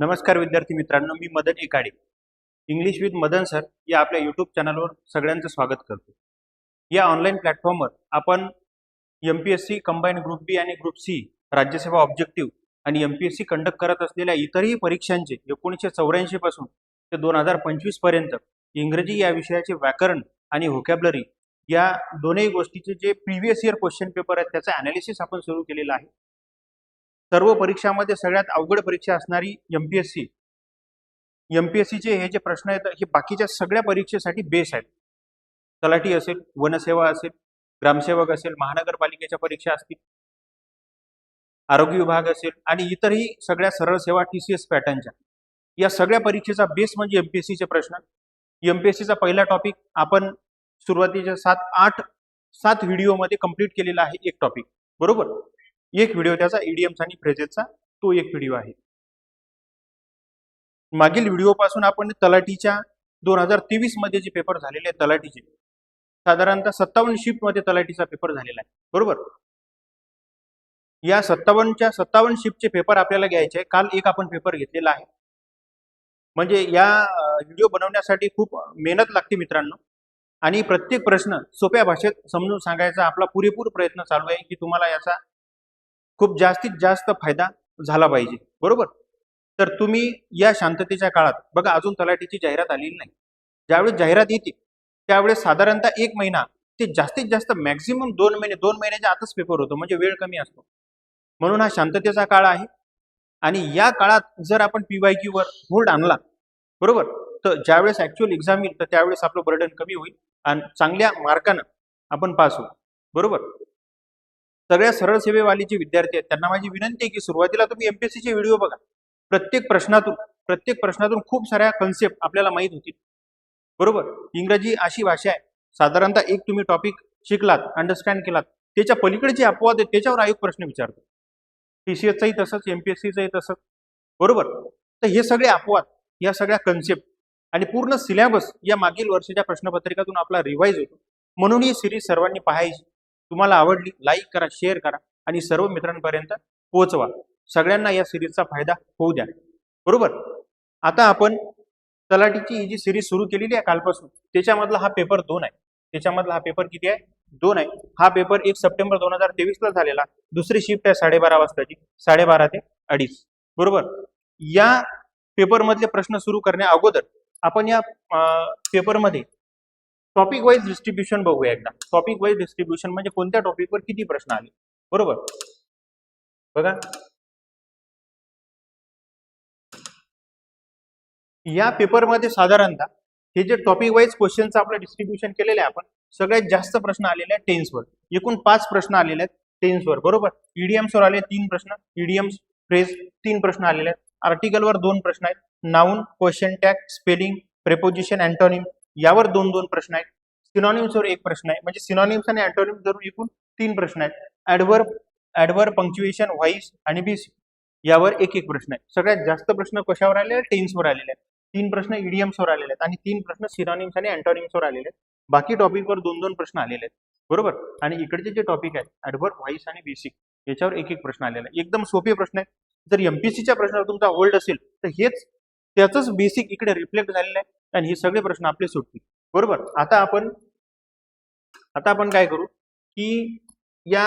नमस्कार विद्यार्थी मित्रांनो, मी Madan Ekade. English with Madan sir या आपल्या यूट्यूब चॅनलवर सगळ्यांचं स्वागत करतो. या ऑनलाईन प्लॅटफॉर्मवर आपण MPSC कंबाईन ग्रुप बी आणि ग्रुप सी राज्यसेवा ऑब्जेक्टिव्ह आणि MPSC कंडक्ट करत असलेल्या इतरही परीक्षांचे 1984 पासून ते 2025 पर्यंत इंग्रजी या विषयाचे व्याकरण आणि व्होकॅब्युलरी या दोन्ही गोष्टीचे जे प्रिव्हियस इयर क्वेश्चन पेपर आहेत त्याचं अनालिसिस आपण सुरू केलेलं आहे. सर्व परीक्षांमध्ये सगळ्यात अवघड परीक्षा असणारी एमपीएससीचे हे जे प्रश्न आहेत हे बाकीच्या सगळ्या परीक्षेसाठी बेस आहेत. तलाठी असेल, वनसेवा असेल, ग्रामसेवक असेल, महानगरपालिकेच्या परीक्षा असतील, आरोग्य विभाग असेल आणि इतरही सगळ्या सरळ सेवा TCS पॅटर्नच्या या सगळ्या परीक्षेचा बेस म्हणजे एमपीएससीचे प्रश्न. एमपीएससीचा पहिला टॉपिक आपण सुरुवातीच्या 7 व्हिडिओमध्ये कंप्लीट केलेला आहे. एक टॉपिक बरोबर, एक व्हिडिओ त्याचा इडियम्स आणि फ्रेजेसचा तो एक व्हिडिओ आहे. मागील व्हिडिओ पासून आपण तलाठीच्या 2023 मध्ये जे पेपर झालेले तलाठीचे साधारणतः 57 शिफ्ट मध्ये तलाठीचा पेपर झालेला आहे बरोबर. या 57 शिफ्टचे पेपर आपल्याला घ्यायचे आहे. काल एक आपण पेपर घेतलेला आहे. म्हणजे या व्हिडिओ बनवण्यासाठी खूप मेहनत लागते मित्रांनो, आणि प्रत्येक प्रश्न सोप्या भाषेत समजून सांगायचा आपला पुरेपूर प्रयत्न चालू आहे की तुम्हाला याचा खूप जास्तीत जास्त फायदा झाला पाहिजे बरोबर. तर तुम्ही या शांततेच्या काळात बघा, अजून तलाठीची जाहिरात आलेली नाही. ज्यावेळेस जाहिरात येते त्यावेळेस साधारणतः 1 महिना ते जास्तीत जास्त मॅक्झिमम 2 महिन्याच्या आतच पेपर होतो, म्हणजे वेळ कमी असतो. म्हणून हा शांततेचा काळ आहे. आणि या काळात जर आपण PYQ वर होल्ड आणला बरोबर, तर ज्यावेळेस ऍक्च्युअल एक्झाम येईल तर त्यावेळेस आपलं बर्डन कमी होईल आणि चांगल्या मार्कानं आपण पास होऊ बरोबर. सगळ्या सरळ सेवेवाली जे विद्यार्थी आहेत त्यांना माझी विनंती आहे की सुरुवातीला तुम्ही MPSCचे व्हिडिओ बघा. प्रत्येक प्रश्नातून खूप साऱ्या कन्सेप्ट आपल्याला माहित होतील बरोबर. इंग्रजी अशी भाषा आहे, साधारणतः एक तुम्ही टॉपिक शिकलात, अंडरस्टँड केलात, त्याच्या पलीकडचे अपवाद आहेत त्याच्यावर आयोग प्रश्न विचारतो. TCSचाही तसंच, MPSCचाही तसंच बरोबर. तर हे सगळे अपवाद, या सगळ्या कन्सेप्ट आणि पूर्ण सिलेबस या मागील वर्षाच्या प्रश्नपत्रिकातून आपला रिवाइज होतो. म्हणून ही सिरीज सर्वांनी पाहायची. तुम्हाला आवडली लाईक करा, शेअर करा आणि सर्व मित्रांपर्यंत पोहोचवा. सगळ्यांना या सिरीजचा फायदा होऊ द्या बरोबर. आता आपण तलाठीची ही जी सिरीज सुरू केलेली आहे कालपासून, त्याच्यामधला हा पेपर 2 आहे. त्याच्यामधला हा पेपर किती आहे? 2 आहे. हा पेपर 1 सप्टेंबर 2023 ला झालेला. दुसरी शिफ्ट आहे 12:30 वाजताची, 12:30 ते 2:30 बरोबर. या पेपर मधले प्रश्न सुरू करण्या अगोदर आपण या पेपरमध्ये टॉपिक वाईज डिस्ट्रीब्युशन बघूया एकदा. टॉपिक वाईज डिस्ट्रीब्युशन म्हणजे कोणत्या टॉपिकवर किती प्रश्न आले बरोबर. बघा, या पेपरमध्ये साधारणतः हे जे टॉपिक वाईज क्वेश्चनचं आपलं डिस्ट्रीब्युशन केलेलं आहे आपण, सगळ्यात जास्त प्रश्न आलेले आहेत टेन्सवर. एकूण 5 प्रश्न आलेले आहेत टेन्सवर बरोबर. इडियम्सवर आले 3 प्रश्न, इडियम्स फ्रेज 3 प्रश्न आलेले आहेत. आर्टिकलवर 2 प्रश्न आहेत. Noun, question tag, spelling, preposition, antonym यावर 2 प्रश्न आहेत. सिनॉनिम्सवर 1 प्रश्न आहे. म्हणजे सिनॉनिम्स आणि अँटोनिम्स धरून एकूण 3 प्रश्न आहेत. ऍडवर्ब, पंक्च्युएशन, व्हॉइस आणि बेसिक यावर 1 प्रश्न आहे. सगळ्यात जास्त प्रश्न कशावर आलेले आहेत? टेन्सवर आलेले आहेत. 3 प्रश्न इडियम्सवर आलेले आहेत आणि 3 प्रश्न सिनॉनिम्स आणि अँटोनिम्सवर आलेले आहेत. बाकी टॉपिकवर 2 प्रश्न आलेले आहेत बरोबर. आणि इकडचे जे टॉपिक आहेत ऍडवर्ब, व्हॉइस आणि बेसिक याच्यावर 1 प्रश्न आलेला आहे. एकदम सोपे प्रश्न आहेत. जर MPSCच्या प्रश्नावर तुमचा होल्ड असेल तर हेच त्याचंच बेसिक इकडे रिफ्लेक्ट झालेलं आहे आणि हे सगळे प्रश्न आपले सुटतील बरोबर. आता आपण काय करू की या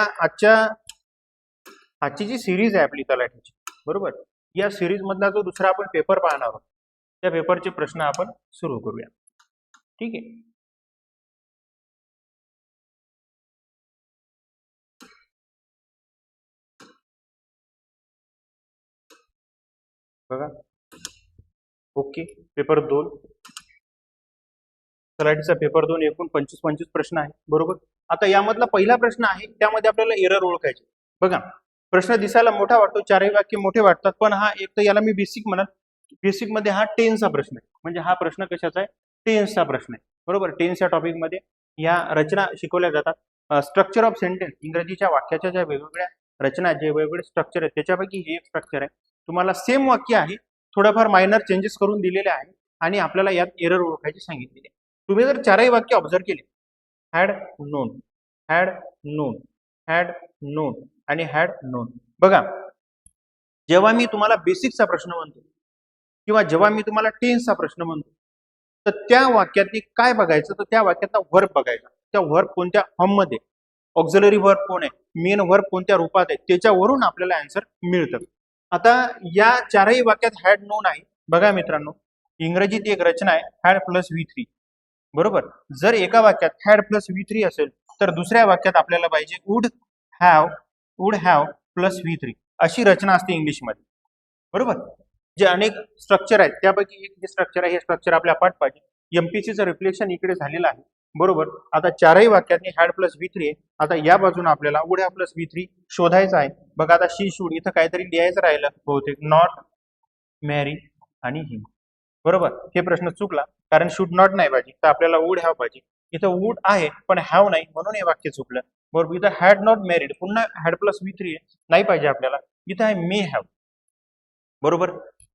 आजची जी सिरीज आहे आपली तलाठीची बरोबर, या सिरीज मधला जो दुसरा आपण पेपर पाहणार आहोत त्या पेपरचे प्रश्न आपण सुरू करूया. ठीक आहे. बघा, ओके, पेपर 2 तलाठीचा पेपर 2 एकूण 25 प्रश्न आहे बरोबर. आता यामधला पहिला प्रश्न आहे त्यामध्ये आपल्याला एरर ओळखायचे. बघा, प्रश्न दिसायला मोठा वाटतो, 4ही वाक्य मोठे वाटतात, पण हा एक तर याला मी बेसिक म्हणत, बेसिक मध्ये हा टेन्सचा प्रश्न आहे. म्हणजे हा प्रश्न कशाचा आहे? टेन्सचा प्रश्न आहे बरोबर. टेन्सच्या टॉपिक मध्ये या रचना शिकवल्या जातात. स्ट्रक्चर ऑफ सेंटेन्स, इंग्रजीच्या वाक्याच्या ज्या वेगवेगळ्या रचना, जे वेगवेगळे स्ट्रक्चर आहेत त्याच्यापैकी हे एक स्ट्रक्चर आहे. तुम्हाला सेम वाक्य आहे, थोडंफार मायनर चेंजेस करून दिलेले आहे आणि आपल्याला यात एरर ओळखायची सांगितलेली आहे. तुम्ही जर 4ही वाक्य ऑब्झर्व केले, had non, had non, had non आणि हॅड नोन. बघा, जेव्हा मी तुम्हाला बेसिकचा प्रश्न म्हणतो किंवा जेव्हा मी तुम्हाला टेन्सचा प्रश्न म्हणतो तर त्या वाक्यात काय बघायचं, तर त्या वाक्यातला व्हर्ब बघायचा. त्या व्हर्ब कोणत्या फॉर्म मध्ये, ऑक्झिलरी व्हर्ब कोण आहे, मेन व्हर्ब कोणत्या रूपात आहे, त्याच्यावरून आपल्याला आन्सर मिळतं. आता या चारही वाक्यात हॅड नोन आहे. बघा मित्रांनो, इंग्रजीत एक रचना आहे हॅड प्लस V3, बरोबर. जर एका वाक्यात हॅड प्लस V3 असेल तर दुसऱ्या वाक्यात आपल्याला पाहिजे वुड हॅव प्लस V3 अशी रचना असते इंग्लिशमध्ये, बरोबर. जे अनेक स्ट्रक्चर आहेत त्यापैकी एक हे स्ट्रक्चर आहे. हे स्ट्रक्चर आपल्या पाठ पाहिजे. एमपीसीचं रिफ्लेक्शन इकडे झालेलं आहे, बरोबर. आता चारही वाक्यात हॅड प्लस V3 आहे. आता या बाजूने आपल्याला वुड हॅव प्लस V3 शोधायचा आहे. बघा आता शी शुड इथं काहीतरी लिहायचं राहिलं बहुतेक, नॉट मॅरी आणि हिम, बरोबर. हे प्रश्न चुकला कारण शुड नॉट नाही पाहिजे, तर आपल्याला वुड हॅव पाहिजे. इथं वुड आहे पण हॅव नाही म्हणून हे वाक्य चुकलं, बरोबर. इथं हॅड नॉट मॅरिड, पुन्हा हॅड प्लस V3 आहे, नाही पाहिजे आपल्याला. इथं आहे मे हॅव, बरोबर.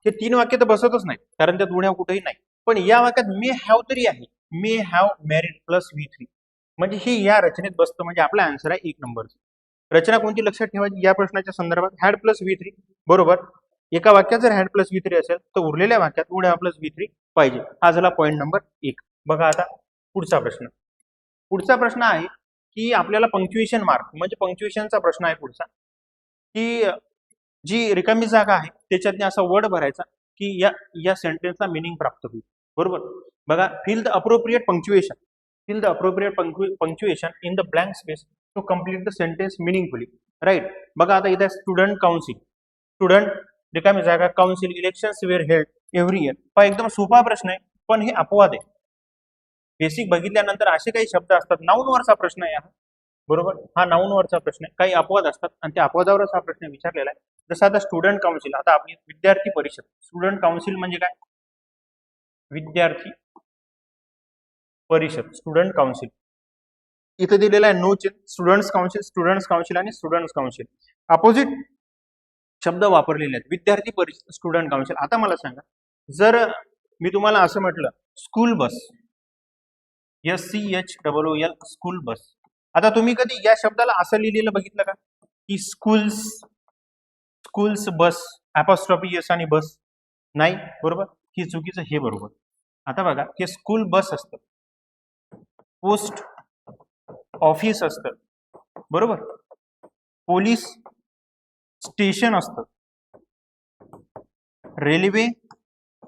हे तीन वाक्य तर बसतच नाही कारण त्यात वुड हॅव कुठेही नाही. पण या वाक्यात मे हॅव तरी आहे, may have married plus V3, म्हणजे हे या रचनेत बसतं. म्हणजे आपला आन्सर आहे 1 नंबरचा. रचना कोणती लक्षात ठेवायची या प्रश्नाच्या संदर्भात, हॅड प्लस V3, बरोबर. एका वाक्यात जर हॅड प्लस V3 असेल तर उरलेल्या वाक्यात वुड हॅव प्लस V3 पाहिजे. हा झाला पॉईंट नंबर 1. बघा आता पुढचा प्रश्न. पुढचा प्रश्न आहे की आपल्याला पंक्च्युएशन मार्क म्हणजे पंक्च्युएशनचा प्रश्न आहे पुढचा, की जी रिकामी जागा आहे त्याच्यातनी असा वर्ड भरायचा की या सेंटेन्सला मिनिंग प्राप्त होईल, बरोबर. बघा, fill the appropriate punctuation, fill the appropriate punctuation in the blank space to complete the sentence meaningfully, right. बघा आता इथे स्टुडंट काउन्सिल, स्टुडंट रिकामी जागा, council, elections were held every year. हा एकदम सोपा प्रश्न आहे पण हे अपवाद आहे. बेसिक बघितल्यानंतर असे काही शब्द असतात, नाऊनवरचा प्रश्न आहे हा, बरोबर. हा नाऊनवरचा प्रश्न आहे, काही अपवाद असतात आणि त्या अपवादावरच हा प्रश्न विचारलेला आहे. जसं आता स्टुडंट काउन्सिल, आता आपली विद्यार्थी परिषद, स्टुडंट काउन्सिल म्हणजे काय, विद्यार्थी परिषद, स्टुडंट काउन्सिल. इथं दिलेला आहे नो चेंज, स्टुडंट्स काउन्सिल आणि स्टुडंट्स काउन्सिल अपोजिट शब्द वापरलेले आहेत, विद्यार्थी परिषद, स्टुडंट काउन्सिल. आता मला सांगा, जर मी तुम्हाला असं म्हटलं school bus, SCHOOL, school bus, आता तुम्ही कधी या शब्दाला असं लिहिलेलं बघितलं का, की स्कूल्स बस, अपॉस्ट्रॉफी एस आणि बस, नाही, बरोबर. ही चुकीचं, हे बरोबर. आता बघा, हे स्कूल बस असतं, पोस्ट ऑफिस असतं, बरोबर, पोलीस स्टेशन असतं,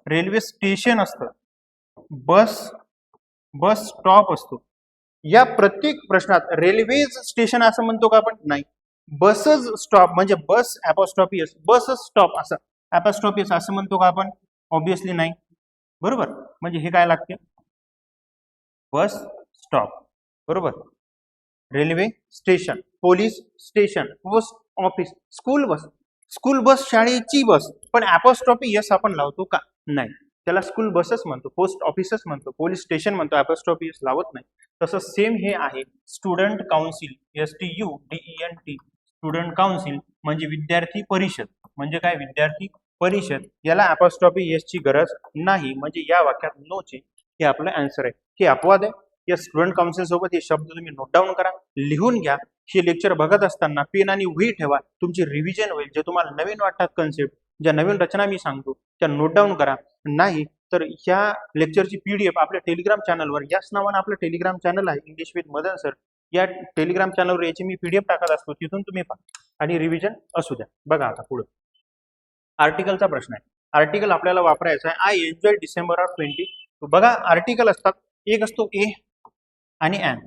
रेल्वे स्टेशन असतं, बस स्टॉप असतो. या प्रत्येक प्रश्नात रेल्वेज स्टेशन असं म्हणतो का आपण, नाही. बसच स्टॉप म्हणजे बस अपॉस्ट्रॉफी एस, बसच स्टॉप असं अपॉस्ट्रॉफी एस असं म्हणतो का आपण, ऑब्विसली नाही, बरोबर. म्हणजे हे काय लागते, बस स्टॉप, बरोबर, railway station, police station, post office, school bus शाळेची बस, पण अपॉस्ट्रॉफी एस आपण लावतो का, नाही. त्याला स्कूल बसच म्हणतो, पोस्ट ऑफिसच म्हणतो, पोलीस स्टेशन म्हणतो, अपॉस्ट्रॉफी एस लावत नाही. तसं सेम हे आहे student council, STUDENT, student council म्हणजे विद्यार्थी परिषद, म्हणजे काय, विद्यार्थी परिषद, याला अपॉस्ट्रॉफी एस ची गरज नाही. म्हणजे या वाक्यात नो चे हे आपलं आन्सर आहे. हे अपवाद आहे. या स्टुडंट काउन्सिल सोबत हे शब्द तुम्ही नोट डाऊन करा, लिहून घ्या. हे लेक्चर बघत असताना पेन आणि वही ठेवा, तुमची रिव्हिजन होईल. जे तुम्हाला नवीन वाटतात कन्सेप्ट, ज्या नवीन रचना मी सांगतो त्या नोट डाऊन करा. नाही तर ह्या लेक्चरची PDF आपल्या टेलिग्राम चॅनलवर, याच नावानं आपलं टेलिग्राम चॅनल आहे, इंग्लिश विथ मदन सर, या टेलिग्राम चॅनलवर याची मी PDF टाकत असतो, तिथून तुम्ही पहा आणि रिव्हिजन असू द्या. बघा आता पुढे आर्टिकलचा प्रश्न आहे. आर्टिकल आपल्याला वापरायचा आहे आय एन्जॉय डिसेंबर ऑफ 20. बघा, आर्टिकल असतात, एक असतो ए आणि ॲन.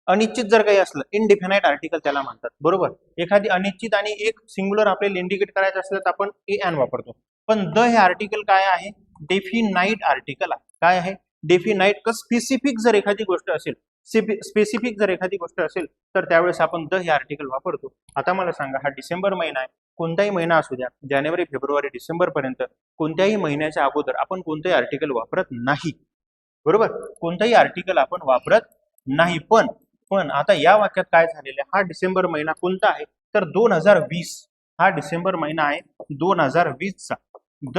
अनिश्चित जर काही असलं, इनडिफिनाइट आर्टिकल त्याला म्हणतात, बरोबर. एखादी अनिश्चित आणि एक सिंग्युलर आपल्याला इंडिकेट करायचं असलं तर आपण ए ॲन वापरतो. पण द हे आर्टिकल काय आहे, डेफिनाइट आर्टिकल आहे. काय आहे, डेफिनाइट. स्पेसिफिक जर एखादी गोष्ट असेल, तर त्यावेळेस आपण द हे आर्टिकल वापरतो. आता मला सांगा, हा डिसेंबर महिना आहे, कोणताही महिना असू द्या, जानेवारी फेब्रुवारी डिसेंबर पर्यंत कोणत्याही महिन्याच्या अगोदर आपण कोणतेही आर्टिकल वापरत नाही, बरोबर. कोणताही आर्टिकल आपण वापरत नाही. पण आता या वाक्यात काय झालेलं आहे, हा डिसेंबर महिना कोणता आहे तर 2020. हा डिसेंबर महिना आहे 2020 चा. The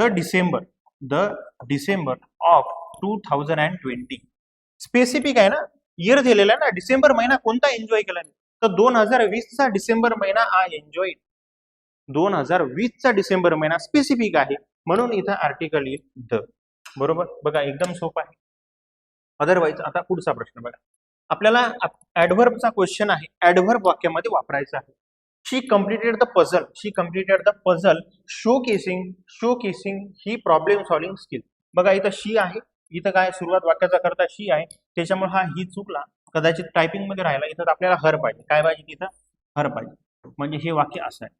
December of 2020. स्पेसिफिक आहे ना, इयर दिलेला आहे ना, डिसेंबर महिना कोणता एन्जॉय केला नाही तर 2020 चा डिसेंबर महिना हा एन्जॉय. 2020 चा डिसेंबर महिना स्पेसिफिक आहे, म्हणून इथं आर्टिकल येईल द. बरोबर, बघा एकदम सोपं आहे. अदरवाईज आता पुढचा प्रश्न बघा, आपल्याला ऍडव्हर्बचा क्वेश्चन आहे, ऍडव्हर्ब वाक्यामध्ये वापरायचा आहे. She completed the puzzle, she completed the puzzle showcasing ही प्रॉब्लेम सॉल्विंग स्किल. बघा इथं शी आहे, इथं काय सुरुवात वाक्याचा करता शी आहे, त्याच्यामुळे हा ही चुकला, कदाचित टायपिंग मध्ये राहिला. इथं आपल्याला हर पाहिजे, काय पाहिजे तिथं, हर पाहिजे. म्हणजे हे वाक्य असं आहे,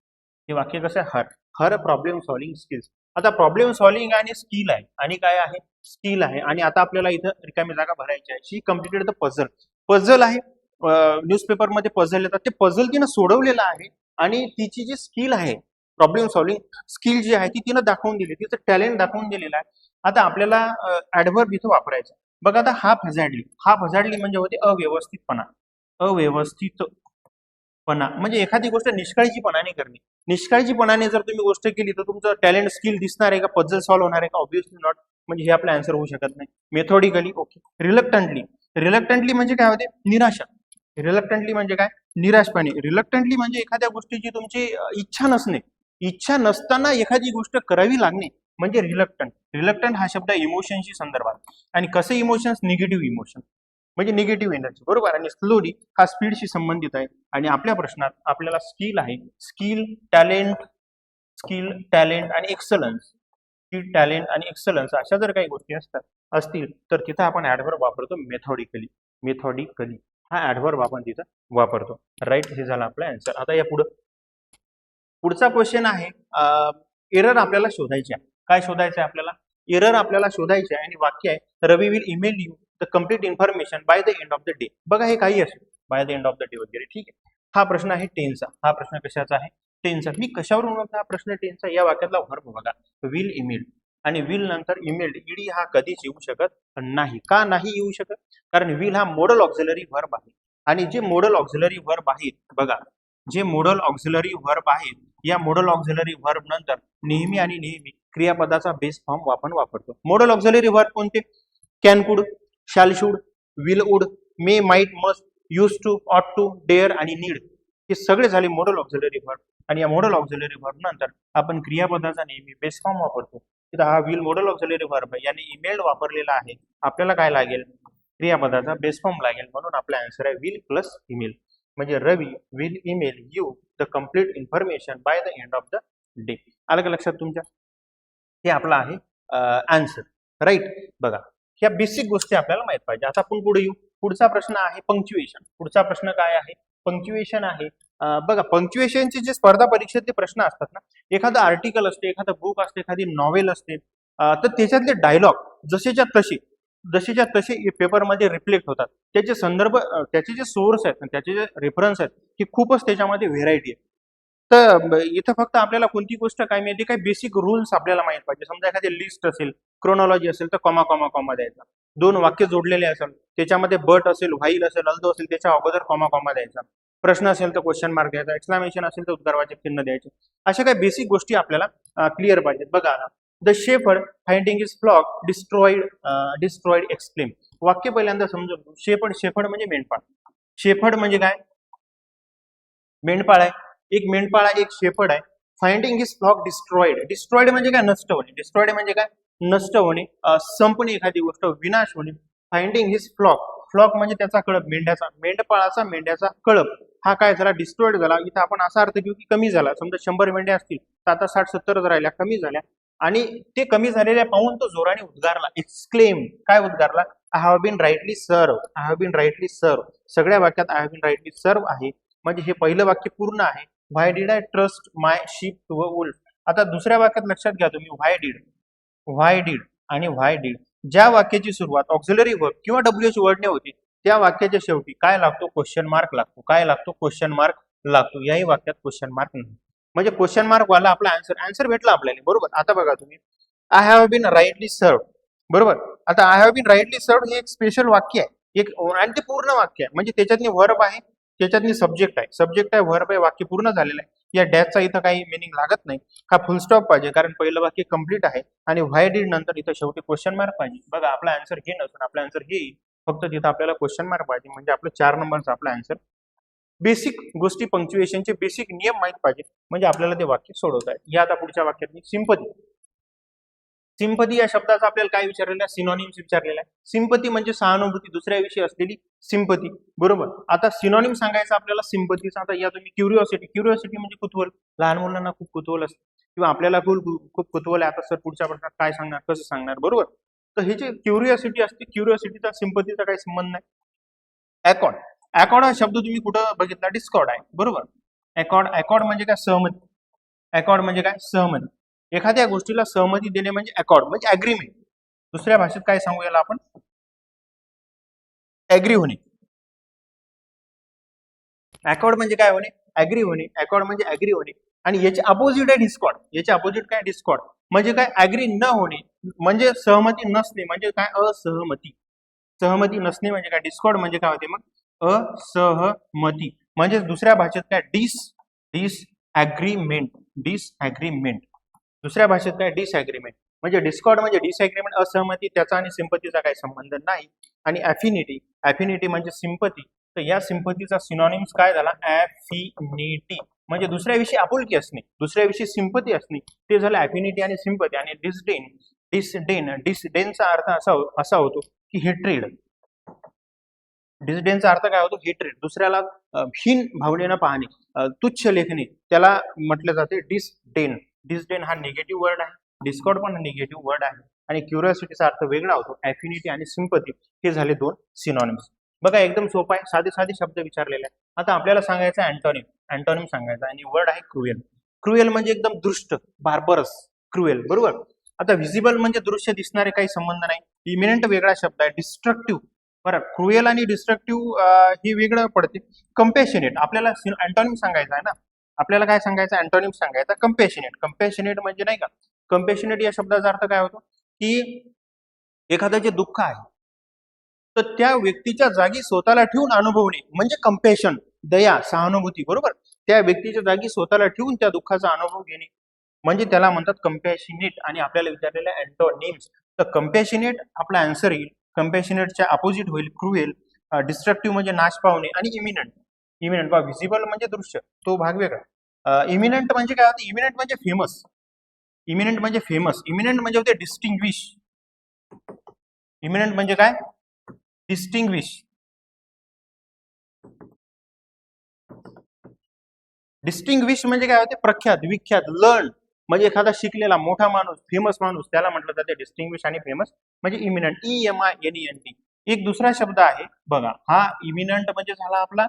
हे वाक्य कसं आहे, हर हर प्रॉब्लेम सॉल्विंग स्किल्स. आता प्रॉब्लेम सॉल्विंग आणि स्किल आहे, आणि काय आहे, स्किल आहे. आणि आता आपल्याला इथं रिकामी जागा भरायची आहे. She completed the puzzle, puzzle आहे, न्यूजपेपर मध्ये पझल येतात, ते पझल तिनं सोडवलेलं आहे. आणि तिची जी स्किल आहे, प्रॉब्लेम सॉल्विंग स्किल जी आहे ती तिनं दाखवून दिली, तिचं टॅलेंट दाखवून दिलेलं आहे. आता आपल्याला ऍडव्हर्ब इथं वापरायचं. बघा आता हा फजाडली म्हणजे होते अव्यवस्थितपणा. अव्यवस्थितपणा म्हणजे एखादी गोष्ट निष्काळजीपणाने करणे. निष्काळजीपणाने जर तुम्ही गोष्ट केली तर तुमचं टॅलेंट स्किल दिसणार आहे का, पझल सॉल्व्ह होणार आहे का, ऑब्व्हियसली नॉट. म्हणजे हे आपला आन्सर होऊ शकत नाही. Methodically okay. रिलक्टंटली म्हणजे काय होते, निराशा. रिलक्टंटली म्हणजे काय, निराशपणे. रिलक्टंटली म्हणजे एखाद्या गोष्टीची तुमची इच्छा नसणे, इच्छा नसताना एखादी गोष्ट करावी लागणे म्हणजे रिलक्टंट हा शब्द इमोशनशी संदर्भात. आणि कसे इमोशन्स, निगेटिव्ह इमोशन म्हणजे निगेटिव्ह एनर्जी. बरोबर. आणि स्लोली हा स्पीडशी संबंधित आहे. आणि आपल्या प्रश्नात आपल्याला स्किल आहे, स्किल टॅलेंट आणि एक्सलन्स. स्किल टॅलेंट आणि एक्सलन्स अशा जर काही गोष्टी असतील तर तिथं आपण ऍडव्हर्ब वापरतो मेथॉडिकली. हा ऍडव्हर्ब आपण तिथं वापरतो. राईट, हे झालं आपला आन्सर. आता या पुढचा क्वेश्चन आहे, एरर आपल्याला शोधायचे आहे. काय शोधायचं आहे आपल्याला, एरर आपल्याला शोधायचे आहे. आणि वाक्य आहे, Ravi will email you the complete information by the end of the day. बघा हे काही असेल, by the end of the day वगैरे, ठीक आहे. हा प्रश्न आहे टेनचा. हा प्रश्न कशाचा आहे, टेनचा. मी कशावरून ओळखतो हा प्रश्न टेनचा, या वाक्यातला व्हर्ब बघा, विल ईमेल. आणि विल नंतर ईमेल्ड, ईडी हा कधीच येऊ शकत नाही. का नाही येऊ शकत, कारण विल हा मॉडल ऑक्झिलरी व्हर्ब आहे. आणि जे मॉडल ऑक्झिलरी व्हर्ब आहेत, बघा जे मॉडल ऑक्झिलरी व्हर्ब आहेत, या मॉडल ऑक्झिलरी व्हर्ब नंतर नेहमी क्रियापदाचा बेस फॉर्म आपण वापरतो. मॉडल ऑक्झिलरी व्हर्ब कोणते, can could, shall should, will would, may might must, use to, ought to, dare आणि नीड. हे सगळे झाले मॉडल ऑक्झिलरी व्हर्ब. आणि या मॉडल ऑक्झिलरी व्हर्ब नंतर आपण क्रियापदाचा नेहमी बेस फॉर्म वापरतो. तिथं हा विल मॉडल ऑक्झिलरी व्हर्ब आहे, याने ईमेल वापरलेला आहे. आपल्याला काय लागेल, क्रियापदाचा बेस फॉर्म लागेल. म्हणून आपला आन्सर आहे विल प्लस ईमेल. म्हणजे Ravi will email you the complete information by the end of the day. आलं का लक्षात तुमच्या, हे आपला आहे आन्सर. राईट. बघा ह्या बेसिक गोष्टी आपल्याला माहित पाहिजे. आता आपण पुढे येऊ. पुढचा प्रश्न आहे पंक्च्युएशन. पुढचा प्रश्न काय आहे, पंक्च्युएशन आहे. बघा पंक्च्युएशनचे जे स्पर्धा परीक्षेतले प्रश्न असतात ना, एखादं आर्टिकल असते, एखादं बुक असते, एखादी नॉवेल असते, तर त्याच्यातले डायलॉग जसेच्या तसे पेपरमध्ये रिफ्लेक्ट होतात. त्याचे संदर्भ, त्याचे जे सोर्स आहेत, त्याचे जे रेफरन्स आहेत, हे खूपच त्याच्यामध्ये व्हेरायटी आहे. तर इथं फक्त आपल्याला कोणती गोष्ट काय माहिती, काय बेसिक रूल्स आपल्याला माहित पाहिजे. समजा एखादी लिस्ट असेल, क्रोनॉलॉजी असेल, तर कॉमा कॉमा कॉमा द्यायचा. दोन वाक्य जोडलेले असेल, त्याच्यामध्ये बट असेल, व्हाईल असेल, अल्दो असेल, त्याच्या अगोदर कॉमा कॉमा द्यायचा. प्रश्न असेल तर क्वेश्चन मार्क द्यायचा, एक्सक्लेमेशन असेल तर उद्गारवाचक चिन्ह द्यायचे. अशा काही बेसिक गोष्टी आपल्याला क्लिअर पाहिजेत. बघा, the shepherd finding his flock destroyed exclaim. वाक्य पहिल्यांदा समजून, शेफर्ड म्हणजे मेंढपाळ. शेफर्ड म्हणजे काय, मेंढपाळ आहे. एक मेंढपाळ आहे, एक शेफर्ड आहे. फाइंडिंग हिज फ्लॉक डिस्ट्रॉइड म्हणजे काय, नष्ट होणे. डिस्ट्रॉइड म्हणजे काय, नष्ट होणे, संपणे, एखादी गोष्ट विनाश होणे. फाइंडिंग हिज फ्लॉक म्हणजे त्याचा कळप, मेंढ्याचा कळप हा काय झाला, डिस्ट्रॉइड झाला. इथं आपण असा अर्थ घेऊ की कमी झाला. समजा 100 मेंढ्या असतील तर आता 60-70 राहिल्या, कमी झाल्या. आणि ते कमी झालेल्या पाहून तो जोराने उद्गारला, एक्सक्लेम. काय उद्गारला, आय हॅव बीन राईटली सर्व. सगळ्या वाक्यात आय हॅव बीन राईटली सर्व आहे. म्हणजे हे पहिलं वाक्य पूर्ण आहे. Why did I trust my sheep to a wolf. आता दुसऱ्या वाक्यात लक्षात घ्या तुम्ही, व्हाय डिड आणि व्हाय डिड. ज्या वाक्याची सुरुवात ऑक्झिलरी वर्ब किंवा डब्ल्यूएच वर्डने होती, त्या वाक्याच्या शेवटी काय लागतो, क्वेश्चन मार्क लागतो. याही वाक्यात क्वेश्चन मार्क नाही. म्हणजे क्वेश्चन मार्क वाला आपला आन्सर भेटला आपल्याला. बरोबर. आता बघा तुम्ही, आय हॅव बीन राईटली सर्व. बरोबर. आता आय हॅव बीन राईटली सर्व हे एक स्पेशल वाक्य आहे, आणि ते पूर्ण वाक्य आहे. म्हणजे त्याच्यातनी वर्ब आहे, त्याच्यातनी सब्जेक्ट आहे, वर्ब आहे, वाक्य पूर्ण झालेलं आहे. या डॅशचा इथं काही मिनिंग लागत नाही. हा फुल स्टॉप पाहिजे, कारण पहिलं वाक्य कम्प्लीट आहे. आणि व्हाय डिड नंतर इथं शेवटी क्वेश्चन मार्क पाहिजे. बघा आपला आन्सर हे नसून आपला आन्सर हे येईल. फक्त तिथं आपल्याला क्वेश्चन मार्क पाहिजे. म्हणजे आपलं 4 नंबरचा आपला आन्सर. बेसिक गोष्टी, पंक्च्युएशनचे बेसिक नियम माहित पाहिजे, म्हणजे आपल्याला ते वाक्य सोडवता येईल. या आता पुढच्या वाक्यात सिंपल सिंपती या शब्दाचा आपल्याला काय विचारलेला आहे, सिनॉनिम्स विचारलेला आहे. सिंपती म्हणजे सहानुभूती, दुसऱ्याविषयी असलेली सिंपती, बरोबर. आता सिनॉनिम सांगायचं आपल्याला सिंपतीचा. आता या तुम्ही क्युरिओसिटी, क्युरिओसिटी म्हणजे कुतूहल, लहान मुलांना खूप कुतूहल असतं किंवा आपल्याला खूप कुतूहल आहे, आता सर पुढच्या प्रश्नात काय सांगणार, कसं सांगणार, बरोबर. तर हे जे क्युरिओसिटी असते, क्युरिओसिटीचा सिंपतीचा काही संबंध नाही. अकॉर्ड, अकॉर्ड हा शब्द तुम्ही कुठं बघितला, डिस्कॉर्ड आहे, बरोबर. अकॉर्ड, अकॉर्ड म्हणजे काय, सहमती. अकॉर्ड म्हणजे काय, सहमती. एखाद्या गोष्टीला सहमती देणे म्हणजे अकॉर्ड, म्हणजे अग्रीमेंट. दुसऱ्या भाषेत काय सांगू याला आपण, ऍग्री होणे. अकॉर्ड म्हणजे काय होणे, ऍग्री होणे. अकॉर्ड म्हणजे ऍग्री होणे. आणि याचे अपोजिट आहे डिस्कॉर्ड. याचे अपोजिट काय, डिस्कॉर्ड म्हणजे काय, ऍग्री न होणे म्हणजे सहमती नसणे, म्हणजे काय, असहमती. सहमती नसणे म्हणजे काय, डिस्कॉर्ड म्हणजे काय होते मग, असहमती. म्हणजे दुसऱ्या भाषेत काय, डिसएग्रीमेंट. डिसएग्रीमेंट दुसऱ्या भाषेत काय, डिसएग्रीमेंट. म्हणजे डिस्कॉर्ड म्हणजे डिसएग्रीमेंट, असहमती. त्याचा आणि सिंपतीचा काही संबंध नाही. आणि अफिनिटी, अफिनिटी म्हणजे सिंपती. तर या सिंपतीचा सिनॉनिम्स काय झाला, अफिनिटी. म्हणजे दुसऱ्याविषयी आपुलकी असणे, दुसऱ्याविषयी सिंपती असणे, ते झालं अफिनिटी आणि सिंपती. आणि डिसडेन, डिसडेनचा अर्थ असा होतो की हेट्रेड. डिसडेनचा अर्थ काय होतो, हेट्रेड, दुसऱ्याला हीन भावनेनं पाहणे, तुच्छ लेखणे, त्याला म्हटलं जाते डिसडेन. डिसडेन हा निगेटिव्ह वर्ड आहे, डिस्कॉर्ड पण निगेटिव्ह वर्ड आहे. आणि क्युरिओसिटीचा अर्थ वेगळा होतो. अफिनिटी आणि सिंपती हे झाले दोन सिनॉनिम्स. बघा एकदम सोपा आहे, साधे साधे शब्द विचारलेले आहे. आता आपल्याला सांगायचं आहे अँटोनिम, अँटोनिम सांगायचा. आणि वर्ड आहे क्रुएल. क्रुएल म्हणजे एकदम दुष्ट, बार्बरस, क्रुएल, बरोबर. आता व्हिजिबल म्हणजे दृश्य दिसणारे, काही संबंध नाही. इमिनंट वेगळा शब्द आहे. डिस्ट्रक्टिव्ह, बरं, क्रुएल आणि डिस्ट्रक्टिव्ह हे वेगळं पडते. कंपॅशनेट आपल्याला अँटोनिम सांगायचा आहे ना, आपल्याला काय सांगायचं, अँटोनिम सांगायचा कंपॅशनेट. कंपॅशनेट म्हणजे नाही का, कंपॅशनेट या शब्दाचा अर्थ काय होतो की एखादं जे दुःख आहे तर त्या व्यक्तीच्या जागी स्वतःला ठेवून अनुभवणे म्हणजे कंपॅशन, दया, सहानुभूती, बरोबर. त्या व्यक्तीच्या जागी स्वतःला ठेवून त्या दुःखाचा अनुभव घेणे म्हणजे त्याला म्हणतात कंपॅशनेट. आणि आपल्याला विचारलेलं अँटोनिम्स, तर कंपॅशनेट आपला आन्सर येईल. कंपॅशनेटच्या अपोजिट होईल क्रुएल. डिस्ट्रक्टिव्ह म्हणजे नाश पावणे. आणि इमिनंट, इमिनंट बा, व्हिजिबल म्हणजे दृश्य, तो भाग वेगळा. इमिनंट म्हणजे काय होतं, इमिनंट म्हणजे फेमस. इमिनंट म्हणजे फेमस, इमिनंट म्हणजे होते डिस्टिंग्विश. इमिनंट म्हणजे काय, डिस्टिंग्विश. डिस्टिंग्विश म्हणजे काय होते, प्रख्यात, विख्यात. लर्न म्हणजे एखादा शिकलेला मोठा माणूस, फेमस माणूस, त्याला म्हटलं जाते डिस्टिंग्विश आणि फेमस म्हणजे इमिनंट. EMINENT. एक दुसरा शब्द आहे बघा, हा इमिनंट म्हणजे झाला आपला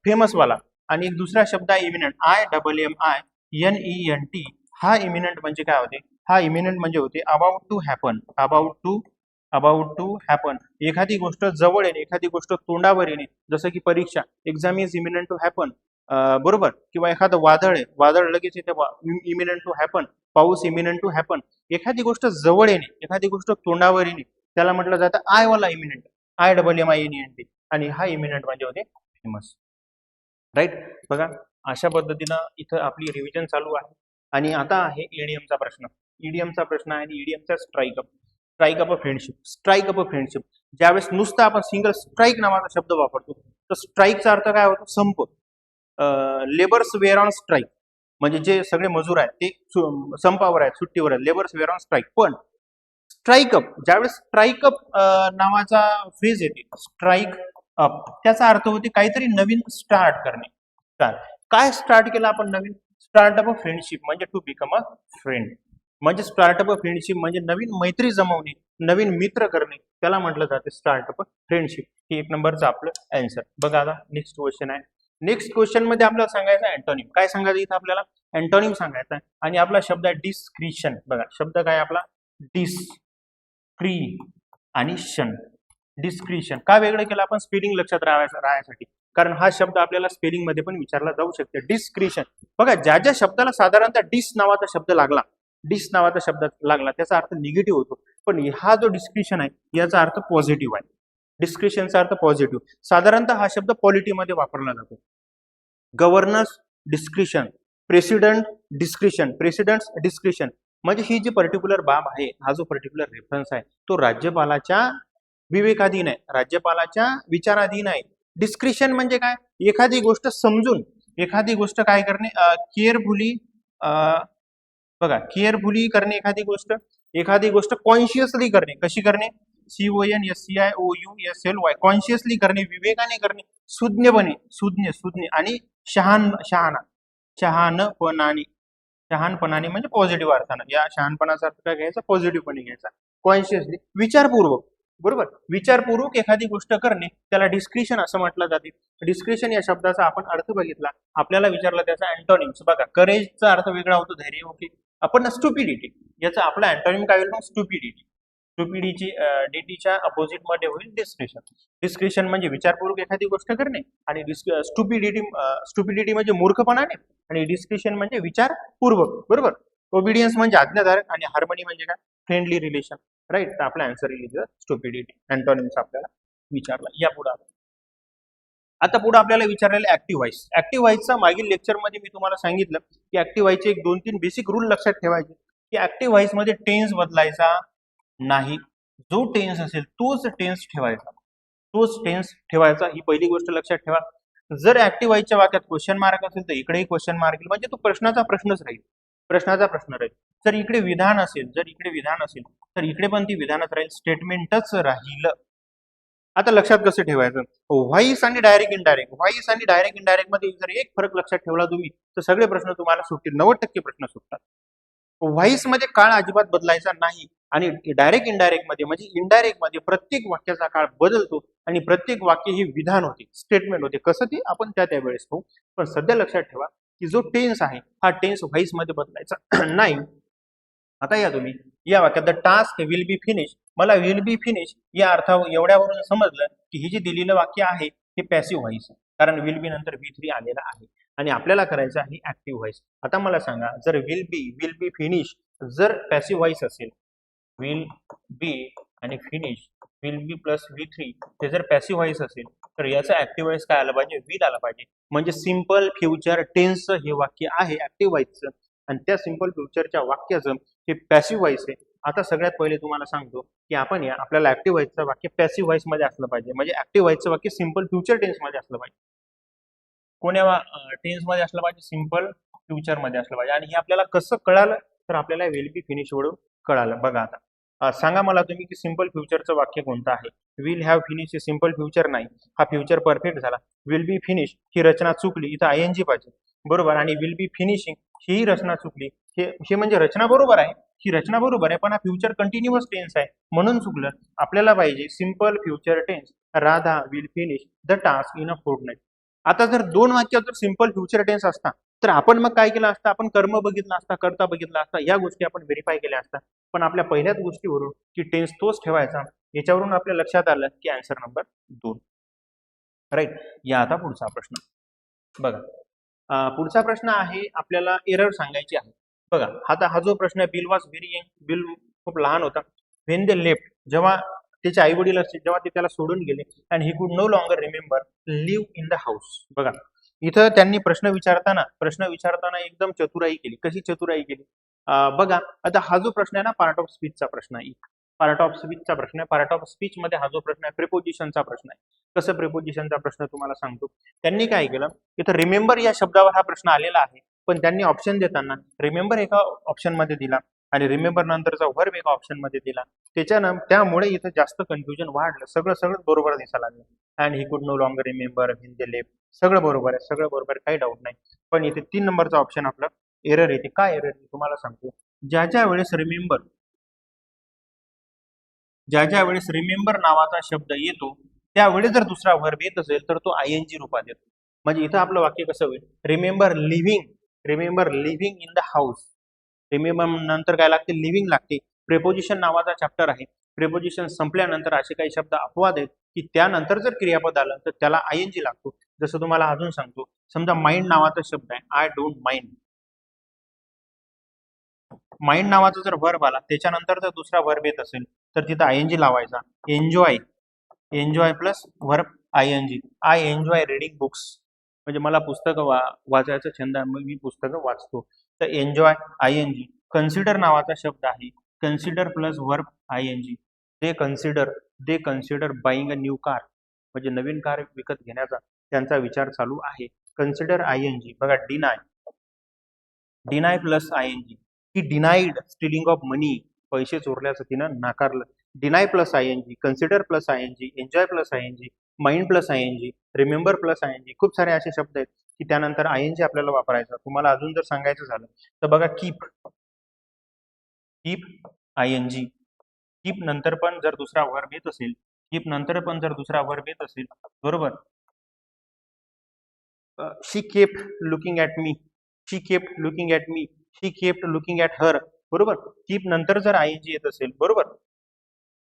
फेमस वाला. आणि एक दुसरा शब्द आहे इमिनंट, IMMINENT. हा इमिनंट म्हणजे काय होते, हा इमिनंट म्हणजे होते about to happen. About to happen, एखादी गोष्ट जवळ येणे, एखादी गोष्ट तोंडावर येणे. जसं की परीक्षा, exam is imminent to happen, बरोबर. किंवा एखादं वादळ आहे, वादळ लगेच येते, इमिनंट टू हॅपन. पाऊस इमिनंट टू हॅपन. एखादी गोष्ट जवळ येणे, एखादी गोष्ट तोंडावर येणे, त्याला म्हटलं जातं आय वाला इमिनंट, IMMINENT. आणि हा इमिनंट म्हणजे होते फेमस, राईट. बघा अशा पद्धतीनं इथं आपली रिव्हिजन चालू आहे. आणि आता आहे ईडीएमचा प्रश्न. ईडीएमचा प्रश्न आहे आणि ईडीएमचा strike up. Strike up a friendship, strike up a friendship. ज्यावेळेस नुसतं आपण सिंगल स्ट्राईक नावाचा शब्द वापरतो, तर स्ट्राईकचा अर्थ काय होतो, संप. लेबर्स वेअर ऑन स्ट्राईक म्हणजे जे सगळे मजूर आहेत ते संपावर आहेत, सुट्टीवर आहेत, लेबर्स वेअर ऑन स्ट्राईक. पण स्ट्राईक अप, ज्यावेळेस स्ट्राईक अप नावाचा फ्रेज येते, स्ट्राईक अप, त्याचा अर्थ होते काहीतरी नवीन स्टार्ट करणे. काय स्टार्ट केलं आपण नवीन, स्टार्टअप अ फ्रेंडशिप म्हणजे टू बिकम अ फ्रेंड. म्हणजे स्टार्टअप अ फ्रेंडशिप म्हणजे नवीन मैत्री जमवणे, नवीन मित्र करणे, त्याला म्हटलं जाते स्टार्टअप अ फ्रेंडशिप. ही एक नंबरचं आपलं आन्सर. बघा आता नेक्स्ट क्वेश्चन आहे. नेक्स्ट क्वेश्चन मध्ये आपल्याला सांगायचं अँटोनिम. काय सांगायचं इथं आपल्याला, अँटोनिम सांगायचा आहे. आणि आपला शब्द आहे डिस्क्रिशन. बघा शब्द काय आपला, डिस्क्रिशन. डिस्क्रिशन का वेगळं केलं आपण, स्पेलिंग लक्षात राहण्यासाठी. कारण हा शब्द आपल्याला स्पेलिंग मध्ये पण विचारला जाऊ शकते. डिस्क्रिशन, बघा ज्या ज्या शब्दाला साधारणतः डिस नावाचा शब्द लागला, डिस नावाचा शब्द लागला, त्याचा अर्थ निगेटिव्ह होतो. पण हा जो डिस्क्रिशन आहे याचा अर्थ पॉझिटिव्ह आहे. डिस्क्रिशनचा अर्थ पॉझिटिव्ह. साधारणतः हा शब्द पॉलिटीमध्ये वापरला जातो. Governance discretion, president discretion, president's discretion. म्हणजे ही जी पर्टिक्युलर बाब आहे, हा जो पर्टिक्युलर रेफरन्स आहे, तो राज्यपालाच्या विवेकाधीन आहे, राज्यपालाच्या विचाराधीन आहे. डिस्क्रिशन म्हणजे काय, एखादी गोष्ट समजून, एखादी गोष्ट काय करणे, केअरफुली, बघा केअरफुली करणे एखादी गोष्ट, एखादी गोष्ट कॉन्शियसली करणे. कशी करणे? CONSCIOUSLY कॉन्शियसली करणे, विवेकाने करणे, सुज्ञपणे, सुज्ञ आणि शहाणपणाने म्हणजे पॉझिटिव्ह अर्थानं. या शहाणपणाचा अर्थ काय घ्यायचा? पॉझिटिव्हपणे घ्यायचा. कॉन्शियसली, विचारपूर्वक. बरोबर, विचारपूर्वक एखादी गोष्ट करणे त्याला डिस्क्रिशन असं म्हटलं जाते. डिस्क्रिशन या शब्दाचा आपण अर्थ बघितला, आपल्याला विचारला त्याचा अँटोनिम्स. बघा, करेजचा अर्थ वेगळा होतो, धैर्य. ओके, आपण स्टुपिडिटी, याचा आपला अँटोनिम काय होईल? स्टुपिडिटी. स्टुपिडिटीच्या अपोजिट मध्ये होईल डिस्क्रिशन. डिस्क्रिशन म्हणजे विचारपूर्वक एखादी गोष्ट करणे आणि स्टुपिडिटी म्हणजे मूर्खपणाने आणि डिस्क्रिशन म्हणजे विचारपूर्वक. बरोबर. ओबिडियन्स म्हणजे आज्ञाधारक आणि हार्मनी म्हणजे काय? Friendly relation. राईट. तर आपला आन्सर येईल स्टुपिडिटी. अँटोनिम्स आपल्याला विचारला. या पुढे आता पुढे आपल्याला विचारलेलं ऍक्टिव्ह व्हॉइस. ऍक्टिव्ह व्हॉइसचा मागील लेक्चरमध्ये मी तुम्हाला सांगितलं की ऍक्टिव्ह व्हॉइसचे एक 2-3 बेसिक रूल लक्षात ठेवायचे की ऍक्टिव्ह व्हॉइस मध्ये टेन्स बदलायचा नाही. जो टेन्स असेल तोच टेन्स ठेवायचा. ही पहिली गोष्ट लक्षात ठेवा. जर ऍक्टिव्ह व्हॉइसच्या वाक्यात क्वेश्चन मार्क असेल तर इकडेही क्वेश्चन मार्क येईल, म्हणजे तो प्रश्नाचा प्रश्नच राहील. जर इकडे विधान असेल तर इकडे पण ती विधानच राहील, स्टेटमेंटच राहील. आता लक्षात कसं ठेवायचं? व्हॉइस आणि डायरेक्ट इनडायरेक्ट मध्ये जर एक फरक लक्षात ठेवला तुम्ही तर सगळे प्रश्न तुम्हाला सुटतील. 90% प्रश्न सुटतात. व्हॉइस मध्ये काळ अजिबात बदलायचा नाही आणि डायरेक्ट इनडायरेक्ट मध्ये प्रत्येक वाक्याचा काळ बदलतो आणि प्रत्येक वाक्य ही विधान होते, स्टेटमेंट होते. कसं ते आपण त्यावेळेस पाहू. पण सध्या लक्षात ठेवा की जो टेन्स आहे हा टेन्स व्हॉइस मध्ये बदलायचा नाही. आता या तुम्ही या वाक्यात the task will be finish. मला विल बी फिनिश या अर्था एवढ्यावरून समजलं की हे जे दिलेलं वाक्य आहे हे पॅसिव्ह व्हॉइस, कारण विल बी नंतर V3 आलेला आहे आणि आपल्याला करायचं आहे ऍक्टिव्ह व्हॉइस. आता मला सांगा, जर विल बी फिनिश जर पॅसिव्ह व्हॉइस असेल, विल बी आणि finish will be plus V3 ते जर पॅसिव्ह व्हॉइस असेल तर याचा ऍक्टिव्ह व्हॉइस काय आला पाहिजे? विल आला पाहिजे. म्हणजे सिंपल फ्युचर टेन्स हे वाक्य आहे ऍक्टिव्ह व्हॉइसचं आणि त्या सिंपल फ्युचरच्या वाक्याचं हे पॅसिव्ह व्हॉइस आहे. आता सगळ्यात पहिले तुम्हाला सांगतो की आपण आपल्याला ऍक्टिव्ह व्हॉइसचं वाक्य पॅसिव्ह व्हॉइस मध्ये असलं पाहिजे, म्हणजे ऍक्टिव्ह व्हॉइसचं वाक्य सिंपल फ्युचर टेन्स मध्ये असलं पाहिजे. कोण्या टेन्स मध्ये असलं पाहिजे? सिंपल फ्युचर मध्ये असलं पाहिजे. आणि हे आपल्याला कसं कळालं? तर आपल्याला विल बी फिनिश वरून कळालं. बघा आता सांगा मला तुम्ही की सिंपल फ्युचरचं वाक्य कोणतं आहे? विल हॅव फिनिश हे सिंपल फ्युचर नाही, हा फ्युचर परफेक्ट झाला. विल बी फिनिश ही रचना चुकली, इथं ING पाहिजे. बरोबर. आणि विल बी फिनिशिंग ही रचना चुकली. हे म्हणजे रचना बरोबर आहे, ही रचना बरोबर आहे, पण हा फ्युचर कंटिन्युअस टेन्स आहे म्हणून चुकलं. आपल्याला पाहिजे simple future tense. Radha will finish the task in a fortnight. आता जर दोन वाक्यात जर सिंपल फ्युचर टेन्स असता तर आपण मग काय केलं असतं? आपण कर्म बघितलं असता, कर्ता बघितला असता, या गोष्टी आपण व्हेरीफाय केल्या असतात. पण आपल्या पहिल्याच गोष्टीवरून की टेन्स तोच ठेवायचा, याच्यावरून आपल्या लक्षात आलं की आन्सर नंबर 2. राईट. या आता पुढचा प्रश्न बघा. पुढचा प्रश्न आहे, आपल्याला एरर सांगायची आहे. बघा, आता हा जो प्रश्न आहे, bill was very young, bill खूप लहान होता. व्हेन दे लेफ्ट, जेव्हा त्याचे आई वडील असतील जेव्हा ते त्याला सोडून गेले, and he could no longer remember live in the house. बघा, इथं त्यांनी प्रश्न विचारताना एकदम चतुराई केली. कशी चतुराई केली? बघा, आता हा जो प्रश्न आहे ना, पार्ट ऑफ स्पीचचा प्रश्न आहे. पार्ट ऑफ स्पीच मध्ये हा जो प्रश्न आहे प्रिपोजिशनचा प्रश्न आहे. कसं प्रिपोजिशनचा प्रश्न तुम्हाला सांगतो. त्यांनी काय केलं, इथं रिमेंबर या शब्दावर हा प्रश्न आलेला आहे, पण त्यांनी ऑप्शन देताना रिमेंबर एका ऑप्शन मध्ये दिला आणि रिमेंबर नंतरचा वर्ब एका ऑप्शन मध्ये दिला. त्यामुळे इथं जास्त कन्फ्युजन वाढलं. सगळं बरोबर दिसायला लागलं. And he could no longer remember when they left, सगळं बरोबर आहे, काही डाऊट नाही. पण इथे 3 नंबरचा ऑप्शन आपला एरर येते. काय एरर येते तुम्हाला सांगतो. ज्या वेळेस रिमेंबर नावाचा शब्द येतो त्यावेळेस जर दुसरा वर्ब येत असेल तर तो ING रूपात येतो. म्हणजे इथं आपलं वाक्य कसं होईल? Remember living in the house. Remember नंतर काय लागते? लिव्हिंग लागते. प्रेपोजिशन नावाचा चॅप्टर आहे. प्रेपोजिशन संपल्यानंतर असे काही शब्द अपवाद आहेत की त्यानंतर जर क्रियापद आलं तर त्याला ING लागतो. जसं तुम्हाला अजून सांगतो, समजा माइंड नावाचा शब्द आहे, आय डोंट माइंड. माइंड नावाचा जर वर्ब आला त्याच्यानंतर जर दुसरा वर्ब येत असेल तर तिथं ING लावायचा. Enjoy plus verb ING. I enjoy reading books, म्हणजे मला पुस्तकं वाचायचा छंद आहे, मी पुस्तकं वाचतो. तर एन्जॉय ING. कन्सिडर नावाचा शब्द आहे, consider plus verb ING. They consider buying a new car, म्हणजे नवीन कार विकत घेण्याचा त्यांचा विचार चालू आहे. Consider ING. बघा, deny plus ING. He denied stealing of money, पैसे चोरल्याचं तिनं नाकारलं. Deny plus ING, consider plus ING, enjoy plus ING, mind plus ING, remember plus ING, खूप सारे असे शब्द आहेत की त्यानंतर आयएनजी आपल्याला वापरायचा. तुम्हाला अजून जर सांगायचं झालं तर बघा कीप, कीप आयएनजी, कीप नंतर पण जर दुसरा वर्ब येत असेल, कीप नंतर पण जर दुसरा वर्ब येत असेल, बरोबर. She kept looking at me, she kept looking at me, she kept looking at her, बरोबर. कीप नंतर जर आयएनजी येत असेल, बरोबर.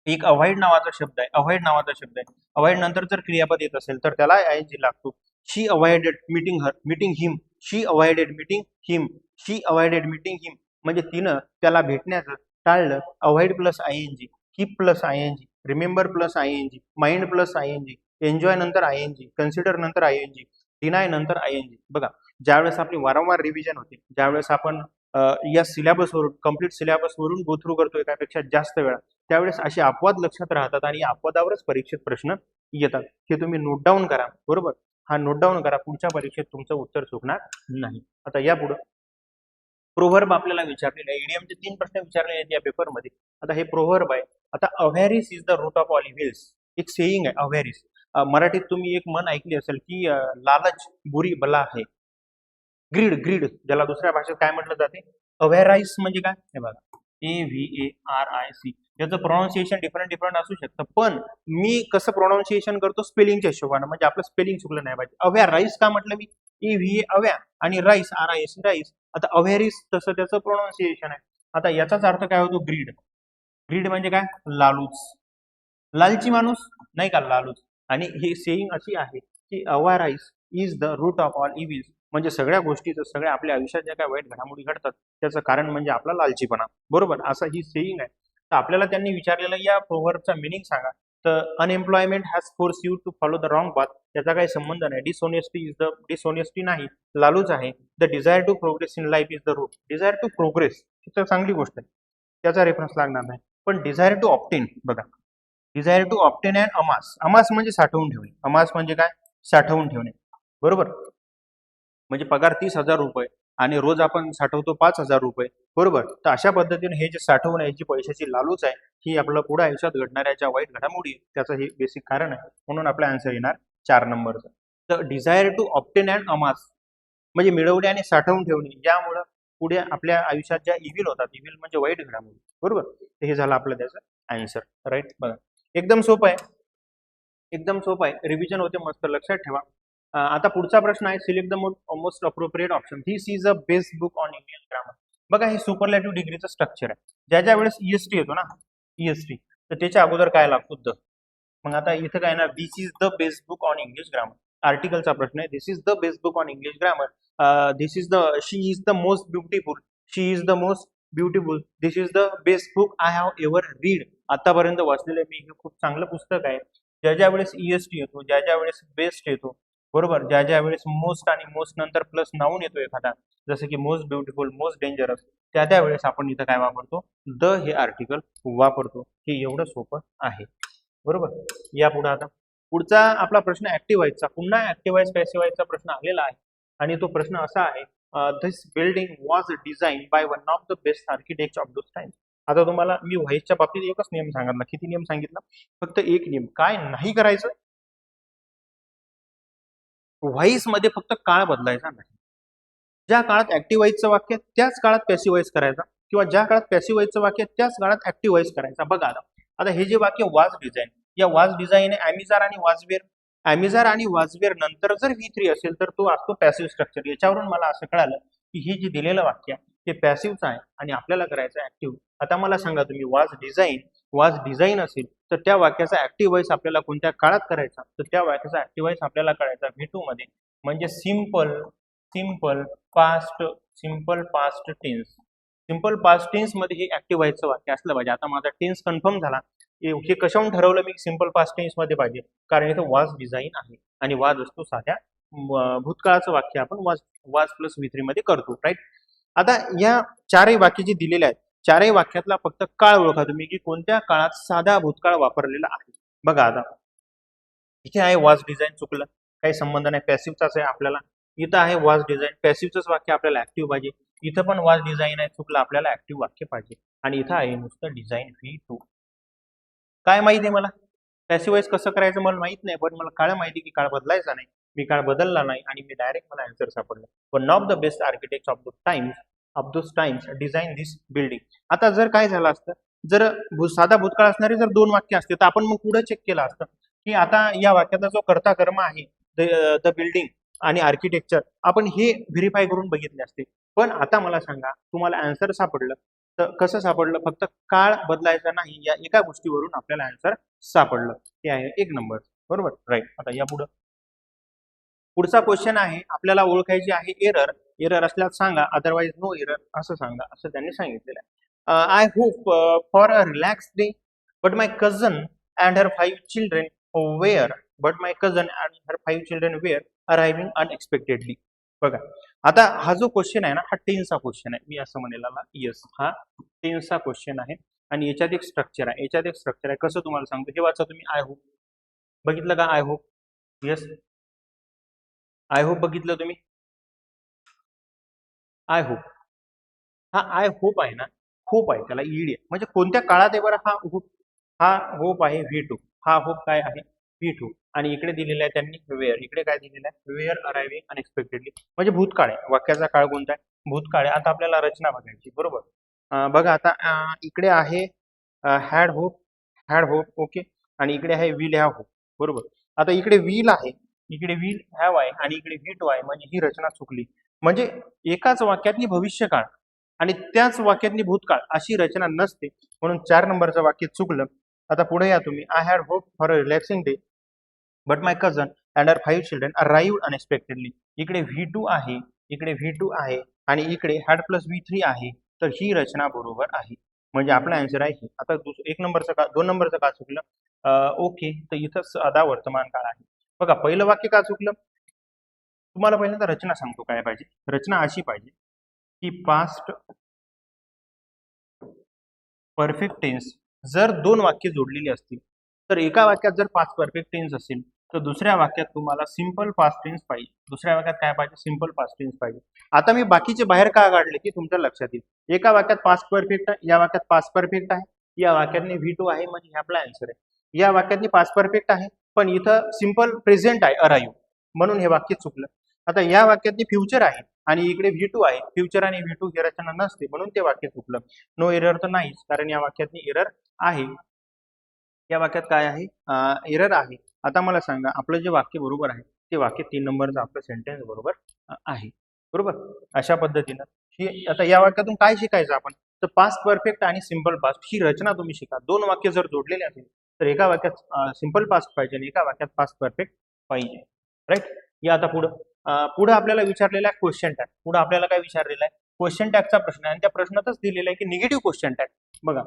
एक अवॉइड नावाचा शब्द आहे, अवॉइड नावाचा शब्द आहे, अवॉइड नंतर जर क्रियापद येत असेल तर त्याला आयएनजी लागतो. शी अवॉइडेड मीटिंग हर, मीटिंग हिम, शी अवॉइडेड मीटिंग हिम, शी अवॉइडेड मीटिंग हिम, म्हणजे तिनं त्याला भेटण्याचं टाळलं. Avoid plus आयएनजी, keep plus ING, remember plus ING, mind plus ING, enjoy नंतर आयएनजी, कन्सिडर नंतर आयएनजी, डिनाय नंतर आयएनजी. बघा ज्यावेळेस आपली वारंवार रिव्हिजन होते, ज्यावेळेस आपण या सिलेबसवरून, कम्प्लीट सिलेबसवरून गो थ्रू करतो एकापेक्षा जास्त वेळा, त्यावेळेस असे अपवाद लक्षात राहतात आणि या अपवादावरच परीक्षेत प्रश्न येतात. हे तुम्ही नोट डाऊन करा, बरोबर. हा नोट डाऊन करा, पुढच्या परीक्षेत तुमचं उत्तर चुकणार नाही. आता यापुढे प्रोव्हर्ब आपल्याला विचारलेलं आहे. इडियमचे 3 प्रश्न विचारले आहेत या पेपरमध्ये. आता हे प्रोव्हर्ब आहे. आता avarice is the root of all evils, एक सेईंग आहे अव्हॅरिस. मराठीत तुम्ही एक म्हण ऐकली असेल की लालच बुरी बला आहे. ग्रीड, ग्रीड ज्याला दुसऱ्या भाषेत काय म्हटलं जाते, अव्हॅराइस म्हणजे काय, हे बघा AVARIC. याचं प्रोनाऊन्सिएशन डिफरंट असू शकतं, पण मी कसं प्रोनाऊन्सिएशन करतो स्पेलिंगच्या हिशोबानं, म्हणजे आपलं स्पेलिंग चुकलं नाही पाहिजे. अव्हॅराइस का म्हटलं मी, AVA अव्या आणि राईस RIS राईस. आता अव्हॅरिस तसं त्याचं प्रोनाऊन्सिएशन आहे. आता याचाच अर्थ काय होतो, ग्रीड. ग्रीड म्हणजे काय, लालूच, लालची माणूस नाही का, लालूच. आणि ही सेईंग अशी आहे की avarice is the root of all evils, म्हणजे सगळ्या गोष्टीचं, सगळ्या आपल्या आयुष्यात ज्या काही वाईट घडामोडी घडतात त्याचं कारण म्हणजे आपला लालचीपणा, बरोबर. असं ही सेईंग आहे. तर आपल्याला त्यांनी विचारलेलं या प्रोव्हर्बचा मिनिंग सांगा. तर unemployment has force you to follow the wrong path, त्याचा काही संबंध नाही. डिसऑनेस्टी इज द, डिसऑनेस्टी नाही, लालूच आहे. The desire to progress in life is the root, desire to progress ही तर चांगली गोष्ट आहे, त्याचा रेफरन्स लागणार नाही. पण डिझायर टू ऑप्टेन, बघा desire to obtain and amass, amass म्हणजे साठवून ठेवणे, अमास म्हणजे काय, साठवून ठेवणे, बरोबर. म्हणजे पगार 30,000 रुपये आणि रोज आपण साठवतो 5,000 रुपये, बरोबर. तर अशा पद्धतीने हे जे साठवून आहे, जी पैशाची लालूच आहे, ही आपलं पुढे आयुष्यात घडणाऱ्या ज्या वाईट घडामोडी त्याचं हे बेसिक कारण आहे. म्हणून आपला आन्सर येणार 4 नंबरचं. तर डिझायर टू ऑप्टेन अँड अमास म्हणजे मिळवणे आणि साठवून ठेवणे, ज्यामुळं पुढे आपल्या आयुष्यात ज्या इव्हिल होतात, इव्हिल म्हणजे वाईट घडामोडी, बरोबर. तर हे झालं आपलं त्याचं आन्सर, राईट. बघा एकदम सोपं आहे, एकदम सोपं आहे, रिव्हिजन होते मस्त, लक्षात ठेवा. आता पुढचा प्रश्न आहे, select the most appropriate option. This is a best book on English grammar. बघा हे सुपरलेटिव्ह डिग्रीचं स्ट्रक्चर आहे. ज्या वेळेस EST येतो ना, EST, तर त्याच्या अगोदर काय लागतो, द. मग आता इथं काय ना, this is the best book on English grammar. आर्टिकलचा प्रश्न आहे, this is the best book on English grammar. This is the, she is the most beautiful, she is the most beautiful, this is the best book I have ever read. आतापर्यंत वाचलेलं मी हे खूप चांगलं पुस्तक आहे. ज्या वेळेस EST येतो, ज्या वेळेस बेस्ट येतो, बरोबर, ज्या वेळेस मोस्ट आणि मोस्ट नंतर प्लस नाऊन येतो एखादा, जसं की मोस्ट ब्युटिफुल, मोस्ट डेंजरस, त्या वेळेस आपण इथं काय वापरतो, द हे आर्टिकल वापरतो. हे एवढं सोपं आहे, बरोबर. या पुढे आता पुढचा आपला प्रश्न ऍक्टिव्हाइजचा, पुन्हा ऍक्टिव्हाइज पॅसिव्हाइजचा प्रश्न आलेला आहे आणि तो प्रश्न असा आहे, this building was design by one of the best architect of those times. आता तुम्हाला मी व्हाईसच्या बाबतीत एकच नियम सांगितला, किती नियम सांगितला, फक्त एक नियम, काय नाही करायचं, व्हाईस मध्ये फक्त काळ बदलायचा नाही. ज्या काळात ऍक्टिव्हाइजचं वाक्य त्याच काळात पॅसिव्हाइज करायचा, किंवा ज्या काळात पॅसिव्हाइजचं वाक्य त्याच काळात ऍक्टिव्हाइज करायचा. बघा आता हे जे वाक्य वाज डिझाईन, या वाज डिझाईन ॲमिजार आणि वाजवेर, ॲमिजार आणि वाजवेर नंतर जर V3 असेल तर तो असतो पॅसिव्ह स्ट्रक्चर. याच्यावरून मला असं कळालं की हे जे दिलेलं वाक्य ते पॅसिव्हचं आहे आणि आपल्याला करायचं ऍक्टिव्ह. आता मला सांगा तुम्ही, वाज डिझाईन असेल तर त्या वाक्याचा ऍक्टिव्ह व्हॉइस आपल्याला कोणत्या काळात करायचा, तर त्या वाक्याचा ऍक्टिव्ह व्हॉइस आपल्याला करायचा V2 मध्ये, म्हणजे simple past tense. Simple past tense मध्ये हे ऍक्टिव्ह व्हॉइसचं वाक्य असलं पाहिजे. आता माझा टेन्स कन्फर्म झाला, हे कशावरून ठरवलं मी सिंपल पास्ट टेन्स मध्ये पाहिजे, कारण इथं वाज डिझाईन आहे आणि वाज असतो साध्या भूतकाळाचं वाक्य आपण वाज प्लस V3 मध्ये करतो, राईट. आता या चारही वाक्य जे दिलेले आहेत, चारही वाक्यातला फक्त काळ ओळखा तुम्ही की कोणत्या काळात साधा भूतकाळ वापरलेला आहे. बघा आता इथे आहे वाज डिझाईन, चुकलं, काही संबंध नाही, पॅसिव्हचाच आहे आपल्याला. इथं आहे वाज डिझाईन, पॅसिव्हचंच वाक्य आपल्याला ऍक्टिव्ह पाहिजे. इथं पण वॉज डिझाईन आहे, चुकलं, आपल्याला ऍक्टिव्ह वाक्य पाहिजे. आणि इथं आहे नुसतं डिझाईन V2. काय माहिती आहे मला पॅसिवाईज कसं करायचं मला माहित नाही, पण मला काळ माहिती की काळ बदलायचा नाही. मी काळ बदलला नाही आणि मी डायरेक्ट मला आन्सर सापडला. One of the best architect of those times design this building. आता जर काय झालं असतं, जर साधा भूतकाळ असणारे जर 2 वाक्य असते तर आपण मग पुढे चेक केलं असतं की आता या वाक्याचा जो कर्ता कर्म आहे द बिल्डिंग आणि आर्किटेक्चर आपण हे व्हेरीफाय करून बघितले असते. पण आता मला सांगा तुम्हाला आन्सर सापडलं तर कसं सापडलं, फक्त काळ बदलायचा नाही या एका गोष्टीवरून आपल्याला आन्सर सापडलं. ते आहे 1 नंबर. बरोबर, राईट. आता या पुढचा क्वेश्चन आहे, आपल्याला ओळखायची आहे एरर असल्यास सांगा, अदरवाईज नो एरर असं सांगा, असं त्यांनी सांगितलेलं आहे. I hope for a relax day but my cousin and her 5 children were arriving unexpectedly. बघा आता हा जो क्वेश्चन आहे ना, हा टेन्सचा क्वेश्चन आहे. मी असं म्हणेल येस, हा टेन्सचा क्वेश्चन आहे आणि याच्यात एक स्ट्रक्चर आहे. कसं तुम्हाला सांगतो, हे वाचा तुम्ही. आय होप बघितलं का? I hope, yes, I hope बघितलं तुम्ही? आय होप, हा आय होप आहे ना, होप आहे, त्याला ईड आहे. म्हणजे कोणत्या काळात आहे बरं हा होप आहे V2. हा होप काय आहे V2. आणि इकडे दिलेला आहे त्यांनी वेअर. इकडे काय दिलेलं आहे, वेअर अरायव्हिंग अनएक्सपेक्टेडली, म्हणजे भूतकाळ आहे. वाक्याचा काळ कोणता आहे, भूतकाळ आहे. आता आपल्याला रचना बघायची. बरोबर, बघा आता इकडे आहे हॅड होप ओके, आणि इकडे आहे विल हॅव होप. बरोबर, आता इकडे विल आहे, इकडे विल हॅव आहे आणि इकडे V2 आहे, म्हणजे ही रचना चुकली. म्हणजे एकाच वाक्यातली भविष्यकाळ आणि त्याच वाक्यातली भूतकाळ अशी रचना नसते, म्हणून 4 नंबरचं वाक्य चुकलं. आता पुढे या तुम्ही. I had hope for a relaxing day but my cousin and her 5 children arrived unexpectedly. इकडे V2 आहे, इकडे V2 आहे आणि इकडे हॅड प्लस V3 आहे, तर ही रचना बरोबर आहे. म्हणजे आपला आन्सर आहे ही. आता 1 नंबरचं का 2 नंबरचं का चुकलं? ओके, तर इथं साधा वर्तमान काळ आहे. बघा पहिलं वाक्य का चुकलं, तुम्हाला पहिल्यांदा रचना सांगतो काय पाहिजे. रचना अशी पाहिजे की पास्ट परफेक्ट टेन्स जर 2 वाक्य जोडलेली असतील, तर एका वाक्यात जर पास्ट परफेक्ट टेन्स असेल तर दुसऱ्या वाक्यात तुम्हाला सिंपल पास्ट टेन्स पाहिजे. दुसऱ्या वाक्यात काय पाहिजे, सिंपल पास्ट टेन्स पाहिजे. आता मी बाकीचे बाहेर का काढले की तुमच्या लक्षात येईल. एका वाक्यात पास्ट परफेक्ट आहे, या वाक्यात पास्ट परफेक्ट आहे, या वाक्यातने V2 आहे, म्हणजे हे आपला आन्सर आहे. या वाक्यातनी पास्ट परफेक्ट आहे पण इथं सिंपल प्रेझेंट आहे अराईव्ह, म्हणून हे वाक्य चुकलं. आता या वाक्यातनी फ्युचर आहे आणि इकडे V2 आहे, फ्युचर आणि V2 ही रचना नसते, म्हणून ते वाक्य चुकलं. नो एरर तर नाहीच, कारण या वाक्यातनी एरर आहे. या वाक्यात काय आहे, एरर आहे. आता मला सांगा आपलं जे वाक्य बरोबर आहे ते वाक्य 3 नंबरचं आपलं सेंटेन्स बरोबर आहे. बरोबर, अशा पद्धतीनं ही. आता या वाक्यातून काय शिकायचं आपण, तर पास्ट परफेक्ट आणि सिंपल पास्ट ही रचना तुम्ही शिका. 2 वाक्य जर जोडलेले असेल तर एका वाक्यात सिंपल पास्ट पाहिजे आणि एका वाक्यात पास्ट परफेक्ट पाहिजे. राईट. या आता पुढं आपल्याला विचारलेला आहे क्वेश्चन टॅग. पुढे आपल्याला काय विचारलेला आहे, क्वेश्चन टॅगचा प्रश्न आहे आणि त्या प्रश्नातच दिलेला आहे की निगेटिव्ह क्वेश्चन टॅग. बघा,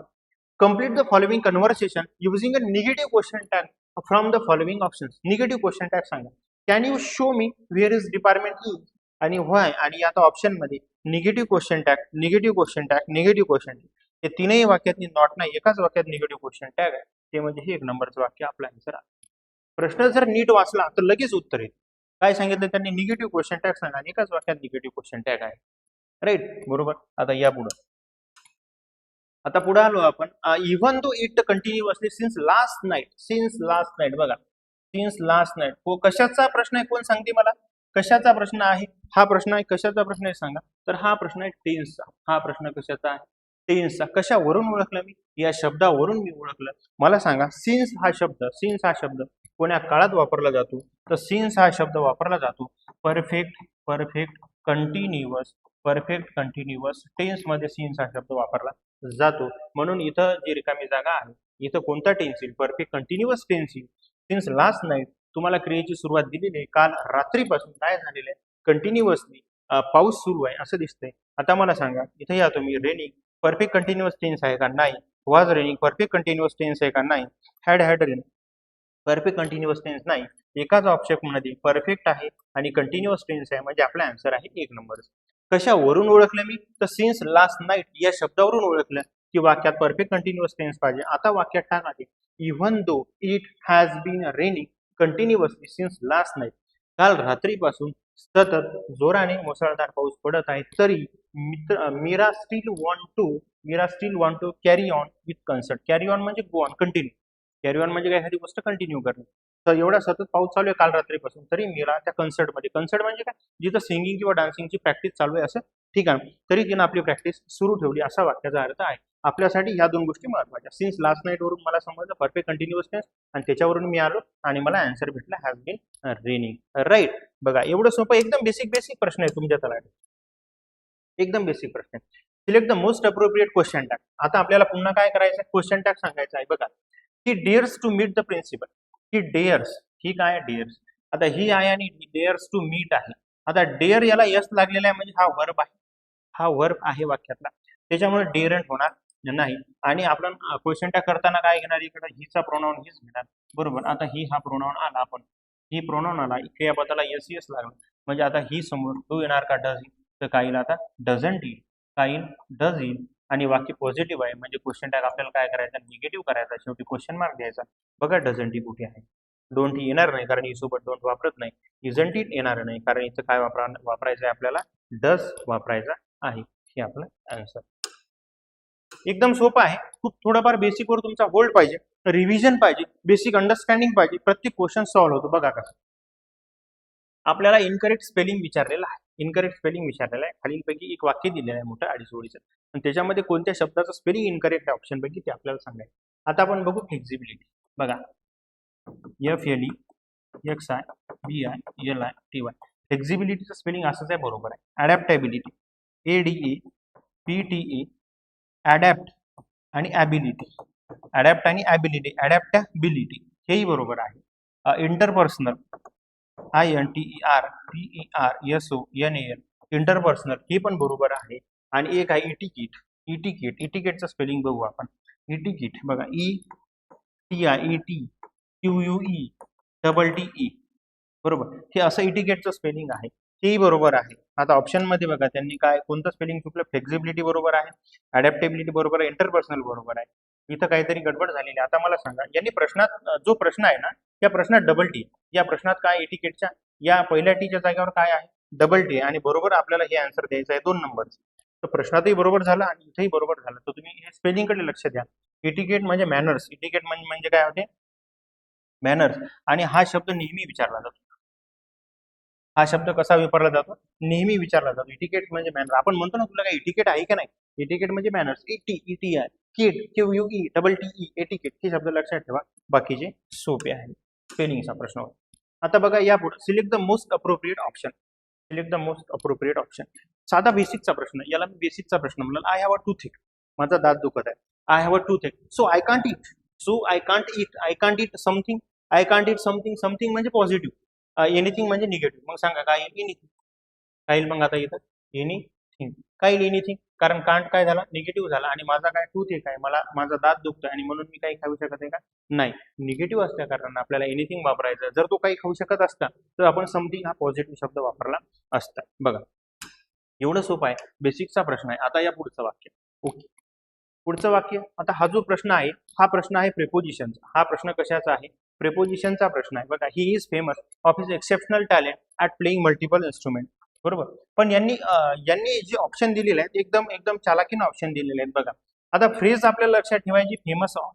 complete the following conversation using a negative question tag from the following options. Negative question tag सांगा. Can you show me where is department E आणि why, आणि आता ऑप्शन मध्ये negative question tag, negative question tag, negative question tag. हे तीनही वाक्यातनी not नाही, एकाच वाक्यात निगेटिव्ह क्वेश्चन टॅग आहे, ते म्हणजे हे 1 नंबरचं वाक्य आपला आन्सर आहे. प्रश्न जर नीट वाचला तर लगेच उत्तर येईल. काय सांगितलं त्यांनी, निगेटिव्ह क्वेश्चन टॅग सांगा आणि एकाच वाक्यात निगेटिव्ह क्वेश्चन टॅग आहे. राईट, बरोबर. आता या पुढे आलो आपण. Even though it continuously since last night. बघा, सिन्स लास्ट नाईट हो कशाचा प्रश्न आहे, कोण सांगते मला कशाचा प्रश्न आहे? हा प्रश्न आहे, कशाचा प्रश्न आहे सांगा. तर हा प्रश्न आहे टेन्सचा. हा प्रश्न कशाचा आहे, टेन्सचा. कशावरून ओळखलं मी, या शब्दावरून मी ओळखलं. मला सांगा, सिन्स हा शब्द कोण्या काळात वापरला जातो, तर सिन्स हा शब्द वापरला जातो परफेक्ट कंटिन्युअस टेन्स मध्ये सिन्स हा शब्द वापरला जातो. म्हणून इथं जी रिकामी जागा आहे इथं कोणता टेन्स येईल, परफेक्ट कंटिन्युअस टेन्स येईल. सिन्स लास्ट नाईट तुम्हाला क्रियेची सुरुवात दिलेली आहे, काल रात्रीपासून काय झालेलं आहे, कंटिन्युअसली पाऊस सुरू आहे असं दिसतंय. आता मला सांगा, इथे या तुम्ही, रेनिंग परफेक्ट कंटिन्युअस टेन्स आहे का, नाही. Was raining perfect continuous tense आहे का, नाही. Had rain perfect continuous tense नाही. एकाच ऑप्शन मध्ये परफेक्ट आहे आणि कंटिन्युअस टेन्स आहे, म्हणजे आपला आन्सर आहे 1 नंबर. कशावरून ओळखलं मी, तर सिन्स लास्ट नाईट या शब्दावरून ओळखलं की वाक्यात परफेक्ट कंटिन्युअस टेन्स पाहिजे. आता वाक्यात टाका ते, even though it has been raining continuously since last night. काल रात्रीपासून सतत जोराने मुसळधार पाऊस पडत आहे तरी Meera still want to carry on with concert. Carry on म्हणजे go on, continue. Carry on म्हणजे काय, एखादी गोष्ट कंटिन्यू करणे. तर एवढा सतत पाऊस चालू आहे काल रात्रीपासून तरी मीरा त्या कन्सर्टमध्ये, कन्सर्ट म्हणजे काय, जिथं सिंगिंग किंवा डान्सिंगची प्रॅक्टिस चालू आहे असं ठिकाण, तरी तिनं आपली प्रॅक्टिस सुरू ठेवली, असा वाक्याचा अर्थ आहे. आपल्यासाठी ह्या दोन गोष्टी महत्वाच्या. सिन्स लास्ट नाईट वरून मला समजलं परफेक्ट कंटिन्युअस टेन्स, आणि त्याच्यावरून मी आलो आणि मला आन्सर भेटला हॅज बीन रेनिंग. राईट. बघा एवढं सोपं, एकदम बेसिक प्रश्न आहे तुमच्या तलाठी, एकदम बेसिक प्रश्न आहे. Select the most appropriate question tag. आता आपल्याला पुन्हा काय करायचं, क्वेश्चन टॅग सांगायचा आहे. बघा, he dares to meet the principal. He dares, ही काय आहे, डेअर्स. आता ही आहे आणि डेअर्स टू मीट आहे. आता डेअर याला यस लागलेला आहे म्हणजे हा वर्ब आहे, हा वर्ब आहे वाक्यातला, त्याच्यामुळे डेअरंट होणार नाही. आणि आपण क्वेश्चन टॅग करताना काय घेणार, इकडे हिचा प्रोनाउन हीच घेणार, बरोबर. आता ही हा प्रोनाउन आला, आपण ही प्रोनाउन आला, इथे या बद्दला यस यस लागला म्हणजे आता ही समोर टू येणार का, डज. तर काही आता डझंट येईल, काही डज येईल. आणि वाक्य पॉझिटिव्ह आहे म्हणजे क्वेश्चन टॅग आपल्याला काय करायचा, निगेटिव्ह करायचा, शेवटी क्वेश्चन मार्क द्यायचा. बघा डझंट ही कुठे आहे, डोंट ही येणार नाही कारण ही सोबत डोंट वापरत नाही. इजंट इट येणार नाही कारण इथं काय वापरायचं आहे आपल्याला, डज वापरायचा आहे. हे आपलं आन्सर. एकदम सोपं आहे, खूप थोडंफार बेसिकवर तुमचा होल्ड पाहिजे, रिव्हिजन पाहिजे, बेसिक अंडरस्टँडिंग पाहिजे, प्रत्येक क्वेश्चन सॉल्व्ह होतो. बघा कसं आपल्याला इनकरेक्ट स्पेलिंग विचारलेलं आहे, इनकरेक्ट स्पेलिंग विचारलेलं आहे. खालीलपैकी एक वाक्य दिलेलं आहे मोठं अडीच ओळीचं, आणि त्याच्यामध्ये कोणत्या शब्दाचं स्पेलिंग इनकरेक्ट आहे ऑप्शन पैकी ते आपल्याला सांगायचं. आता आपण बघू फ्लेक्झिबिलिटी. बघा FLEXIBILITY, फ्लेक्झिबिलिटीचं स्पेलिंग असंच आहे, बरोबर आहे. अडॅप्टेबिलिटी, ADAPTA, अडॅप्ट आणि ॲबिलिटी, अडॅप्ट आणि ॲबिलिटी, अडॅप्टॅबिलिटी हेही बरोबर आहे. इंटरपर्सनल, INTERPERSONAL, इंटरपर्सनल हे पण बरोबर आहे. आणि एक आहे इटिकेट, इटिकेटचं स्पेलिंग बघू आपण. इटिकेट बघा, ETIETQUETTE, बरोबर. हे असं इटिकेटचं स्पेलिंग आहे, तेही बरोबर आहे. आता ऑप्शन मध्ये बघा त्यांनी काय कोणतं स्पेलिंग चुकलं, फ्लेक्झिबिलिटी बरोबर आहे, अडॅप्टेबिलिटी बरोबर आहे, इंटरपर्सनल बरोबर आहे. इथं काहीतरी गडबड झालेली आहे. आता मला सांगा, यांनी प्रश्नात जो प्रश्न आहे ना, या प्रश्नात डबल टी, या प्रश्नात काय इटिकेटच्या या पहिल्या टीच्या जागेवर काय आहे, डबल टी, आणि बरोबर आपल्याला हे आन्सर द्यायचं आहे 2 नंबरचं. तर प्रश्नातही बरोबर झालं आणि इथेही बरोबर झालं. तर तुम्ही हे स्पेलिंग कडे लक्ष द्या. इटिकेट म्हणजे मॅनर्स, इटिकेट म्हणजे काय होते, मॅनर्स. आणि हा शब्द नेहमी विचारला जातो, हा शब्द कसा वापरला जातो, नेहमी विचारला जातो. इटिकेट म्हणजे मॅनर. आपण म्हणतो ना, तुला काय इटिकेट आहे का नाही, इटिकेट म्हणजे मॅनर्स, ETETI, किड, QUE, एटिकेट, हे शब्द लक्षात ठेवा. बाकीचे सोपे आहे, स्पेलिंगचा प्रश्न होता. आता बघा या पुढे, select the most appropriate option. Select the most appropriate option, साधा बेसिकचा प्रश्न, याला मी बेसिकचा प्रश्न म्हणलं. आय हॅव अ टूथ, माझा दात दुखत आहे. I have a tooth, so I can't it, I can't it something, I can't it something, something म्हणजे पॉझिटिव्ह, एनिथिंग म्हणजे निगेटिव्ह. मग सांगा काय येईल, एनिथिंग काय येईल. मग आता येतं एनिथिंग, काय येईल, एनिथिंग, कारण कांट काय झाला, निगेटिव्ह झाला, आणि माझा काय टूथ आहे, काय मला माझा दात दुखतोय आणि म्हणून मी काही खाऊ शकत आहे का, नाही. निगेटिव्ह असल्या कारण आपल्याला एनिथिंग वापरायचं. जर तो काही खाऊ शकत असता तर आपण समथिंग हा पॉझिटिव्ह शब्द वापरला असता. बघा एवढं सोपं आहे, बेसिकचा प्रश्न आहे. आता या पुढचं वाक्य. ओके, पुढचं वाक्य. आता हा जो प्रश्न आहे, हा प्रश्न आहे प्रेपोजिशनचा. हा प्रश्न कशाचा आहे, प्रेपोजिशनचा प्रश्न आहे. बघा, he is famous of his exceptional talent at playing multiple instrument, बरोबर. पण यांनी जे ऑप्शन दिलेले आहेत, एकदम एकदम चालाकीनं ऑप्शन दिलेले आहेत. बघा आता फ्रेज आपल्याला लक्षात ठेवायची, फेमस ऑफ.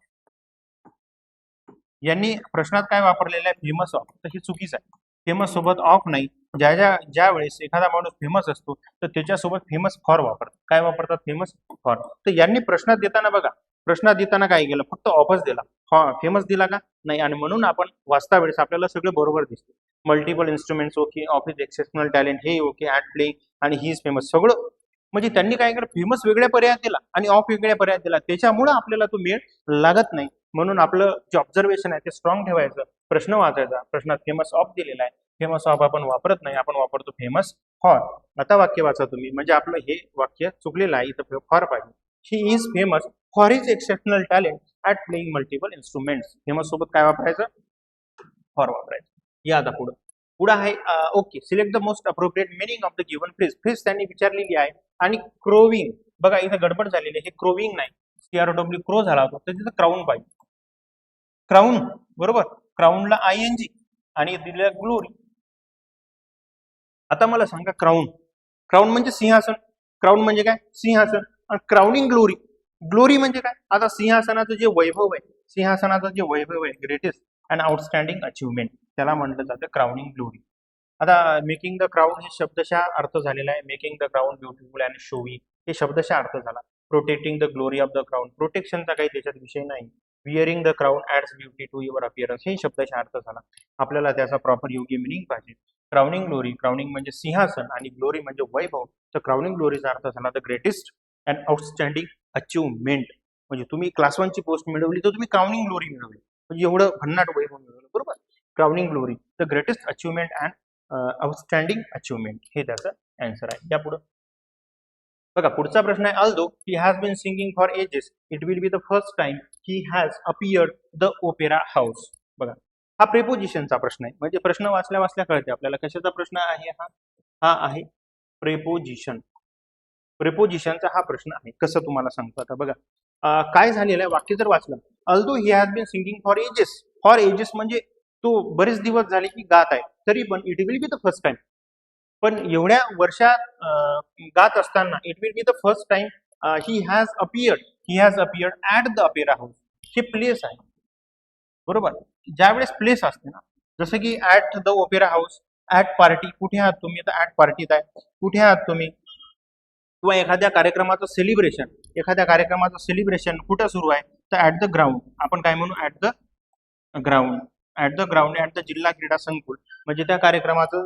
यांनी प्रश्नात काय वापरलेलं आहे, फेमस ऑफ, तर हे चुकीचं आहे. फेमस सोबत ऑफ नाही. ज्या वेळेस एखादा माणूस फेमस असतो तर त्याच्यासोबत फेमस फॉर वापरतात. काय वापरतात, फेमस फॉर. तर यांनी प्रश्नात देताना बघा, प्रश्नात देताना काय केलं, फक्त ऑफच दिला, फेमस दिला का नाही. आणि म्हणून आपण वाचता वेळेस आपल्याला सगळं बरोबर दिसते. Multiple instruments okay, of his exceptional talent हे ओके, ॲट प्लेइंग, आणि ही इज फेमस, सगळं. म्हणजे त्यांनी काय केलं, फेमस वेगळ्या पर्यायात दिला आणि ऑफ वेगळ्या पर्यायात दिला, त्याच्यामुळे आपल्याला तो मेळ लागत नाही. म्हणून आपलं जे ऑब्झर्वेशन आहे ते स्ट्रॉंग ठेवायचं, प्रश्न वाचायचा. प्रश्नात फेमस ऑफ दिलेला आहे, फेमस ऑफ आपण वापरत नाही, आपण वापरतो फेमस फॉर. आता वाक्य वाचा तुम्ही, म्हणजे आपलं हे वाक्य चुकलेलं आहे, इथं फॉर पाहिजे. He is famous for his exceptional talent at playing multiple instruments. Famous सोबत काय वापरायचं, फॉर वापरायचं. या आता पुढं आहे. Okay, select the most appropriate meaning of the given phrase. Phrase त्यांनी विचारलेली आहे. आणि क्रोविंग, बघा इथं गडबड झालेली आहे, हे क्रोविंग नाही, CROW क्रो झाला होता, तर तिथं क्राऊन पाहिजे, क्राऊन, बरोबर. क्राऊनला ING आणि दिलेला ग्लोरी, आता मला सांगा क्राऊन. क्राऊन म्हणजे सिंहासन. क्राऊन म्हणजे काय? सिंहासन. आणि क्राउनिंग ग्लोरी. ग्लोरी म्हणजे काय? आता सिंहासनाचं जे वैभव आहे, सिंहासनाचं जे वैभव आहे, ग्रेटेस्ट अँड आउटस्टँडिंग अचिव्हमेंट, त्याला म्हटलं जातं क्राउनिंग ग्लोरी. आता मेकिंग द क्राऊन हे शब्दशः अर्थ झालेला आहे. Making the crown beautiful and showy हे शब्दशः अर्थ झाला. Protecting the glory of the crown, प्रोटेक्शनचा काही त्याच्यात विषय नाही. Wearing the crown adds beauty to your appearance हे शब्दशः अर्थ झाला. आपल्याला त्याचा प्रॉपर योग्य मिनिंग पाहिजे. क्राउनिंग ग्लोरी, क्राउनिंग म्हणजे सिंहासन आणि ग्लोरी म्हणजे वैभव. तर क्राउनिंग ग्लोरीचा अर्थ झाला the greatest and outstanding achievement. म्हणजे तुम्ही क्लास 1 ची पोस्ट मिळवली तर तुम्ही क्राउनिंग ग्लोरी मिळवली, म्हणजे एवढं भन्नाट वैभव मिळवलं. बरोबर. Crowning glory the greatest achievement and outstanding achievement हे त्याचं आन्सर आहे. या पुढे बघा, पुढचा प्रश्न आहे. Although he has been singing for ages, it will be the first time he has appeared the opera house. बघा, हा प्रेपोजिशनचा प्रश्न आहे. म्हणजे प्रश्न वाचल्या वाचल्या कळते आपल्याला कशाचा प्रश्न आहे. हा आहे प्रेपोजिशन. प्रेपोजिशनचा हा प्रश्न आहे. कसं तुम्हाला सांगतो आता बघा. काय झालेलं आहे, वाक्य जर वाचलं, although he has been singing for ages. For ages म्हणजे तो बरेच दिवस झाले की गात आहे, तरी पण it will be the first time. पण एवढ्या वर्षात गात असताना it will be the first time he has appeared at the opera house. हे प्लेस आहे. बरोबर. ज्यावेळेस प्लेस असते ना, जसं की at the opera house, at party, कुठे आहात तुम्ही? तर ऍट पार्टीत आहे. कुठे आहात तुम्ही? किंवा एखाद्या कार्यक्रमाचं सेलिब्रेशन कुठं सुरू आहे? तर ऍट द ग्राउंड. आपण काय म्हणू? At the ground. At the जिल्हा क्रीडा संकुल. म्हणजे त्या कार्यक्रमाचं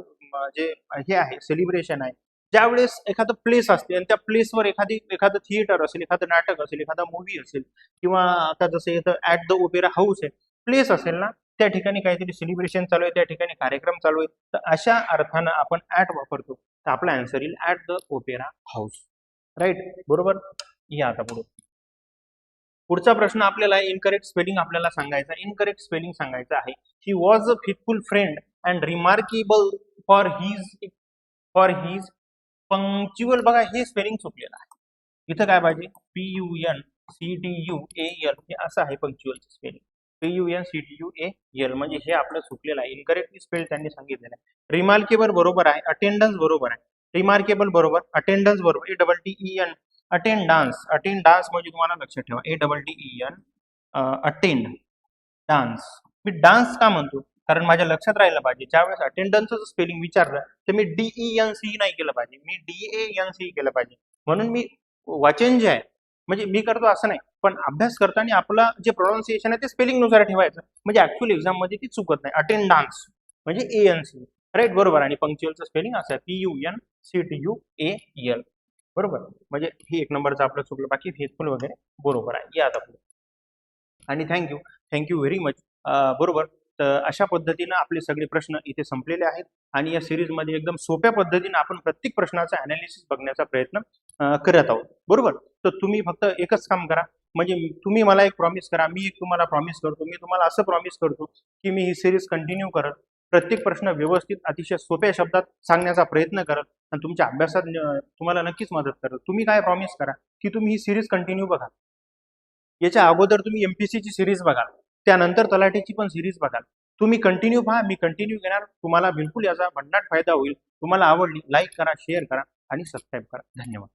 जे हे आहे, सेलिब्रेशन आहे. ज्यावेळेस एखादं प्लेस असते आणि त्या प्लेसवर एखादं थिएटर असेल, एखादं नाटक असेल, एखादा मूवी असेल, किंवा आता जसं इथं ऍट द ओपेरा हाऊस आहे, प्लेस असेल ना, त्या ठिकाणी काहीतरी सेलिब्रेशन चालू आहे, त्या ठिकाणी कार्यक्रम चालू आहे, तर अशा अर्थानं आपण ऍट वापरतो. तर आपला आन्सर येईल at the opera house. Right. बरोबर. या आता पुढचा प्रश्न आपल्याला इनकरेक्ट स्पेलिंग आपल्याला सांगायचा. इनकरेक्ट स्पेलिंग सांगायचं आहे. He was a faithful friend and remarkable for his punctual. बघा, हे स्पेलिंग चुकलेलं आहे. इथं काय पाहिजे? PUNCTUAL हे असं आहे पंक्च्युअलचं स्पेलिंग. PUNCTUAL म्हणजे हे आपलं चुकलेलं आहे. इनकरेक्टली स्पेल त्यांनी सांगितलेलं आहे. रिमार्केबल बरोबर आहे. अटेंडन्स बरोबर आहे. रिमार्केबल बरोबर, अटेंडन्स बरोबर. ATTEN attendance. अटेंडन्स म्हणजे तुम्हाला लक्षात ठेवा ATTEN अटेंड डान्स. मी डान्स का म्हणतो? कारण माझ्या लक्षात राहिलं पाहिजे, ज्यावेळेस अटेंडन्सचं स्पेलिंग विचारलं तर मी DENC नाही केलं पाहिजे, मी DANC केलं पाहिजे. म्हणून मी वाचन जे आहे, म्हणजे मी करतो असं नाही, पण अभ्यास करताना आपला जे प्रोनाऊन्सिएशन आहे ते स्पेलिंग नुसार ठेवायचं, म्हणजे ऍक्च्युअल एक्झाम मध्ये ती चुकत नाही. अटेंडन्स म्हणजे ANC. राईट. बरोबर. आणि पंक्च्युअलचं स्पेलिंग असं आहे PUNCTUAL. बरोबर. म्हणजे हे 1 नंबरचं आपलं चुकलं, बाकी फेथफुल वगैरे बरोबर आहे. या आता पुढे. आणि थँक्यू व्हेरी मच. बरोबर. तर अशा पद्धतीनं आपले सगळे प्रश्न इथे संपलेले आहेत. आणि या सिरीजमध्ये एकदम सोप्या पद्धतीनं आपण प्रत्येक प्रश्नाचा अनालिसिस बघण्याचा प्रयत्न करत आहोत. बरोबर. तर तुम्ही फक्त एकच काम करा, म्हणजे तुम्ही मला एक प्रॉमिस करा, मी एक तुम्हाला प्रॉमिस करतो, मी तुम्हाला असं प्रॉमिस करतो की मी ही सिरीज कंटिन्यू करत, प्रत्येक प्रश्न व्यवस्थित अतिशय सोप्या शब्दात सांगण्याचा प्रयत्न करत आणि तुमच्या अभ्यासात तुम्हाला नक्कीच मदत करत. तुम्ही काय प्रॉमिस करा की तुम्ही ही सिरीज कंटिन्यू बघा. याच्या अगोदर तुम्ही MPSC ची सिरीज बघा, त्यानंतर तलाठीची पण सिरीज बघा. तुम्ही कंटिन्यू पहा, मी कंटिन्यू घेणार. तुम्हाला बिलकुल याचा भन्नाट फायदा होईल. तुम्हाला आवडली लाईक करा, शेअर करा आणि सबस्क्राईब करा. धन्यवाद.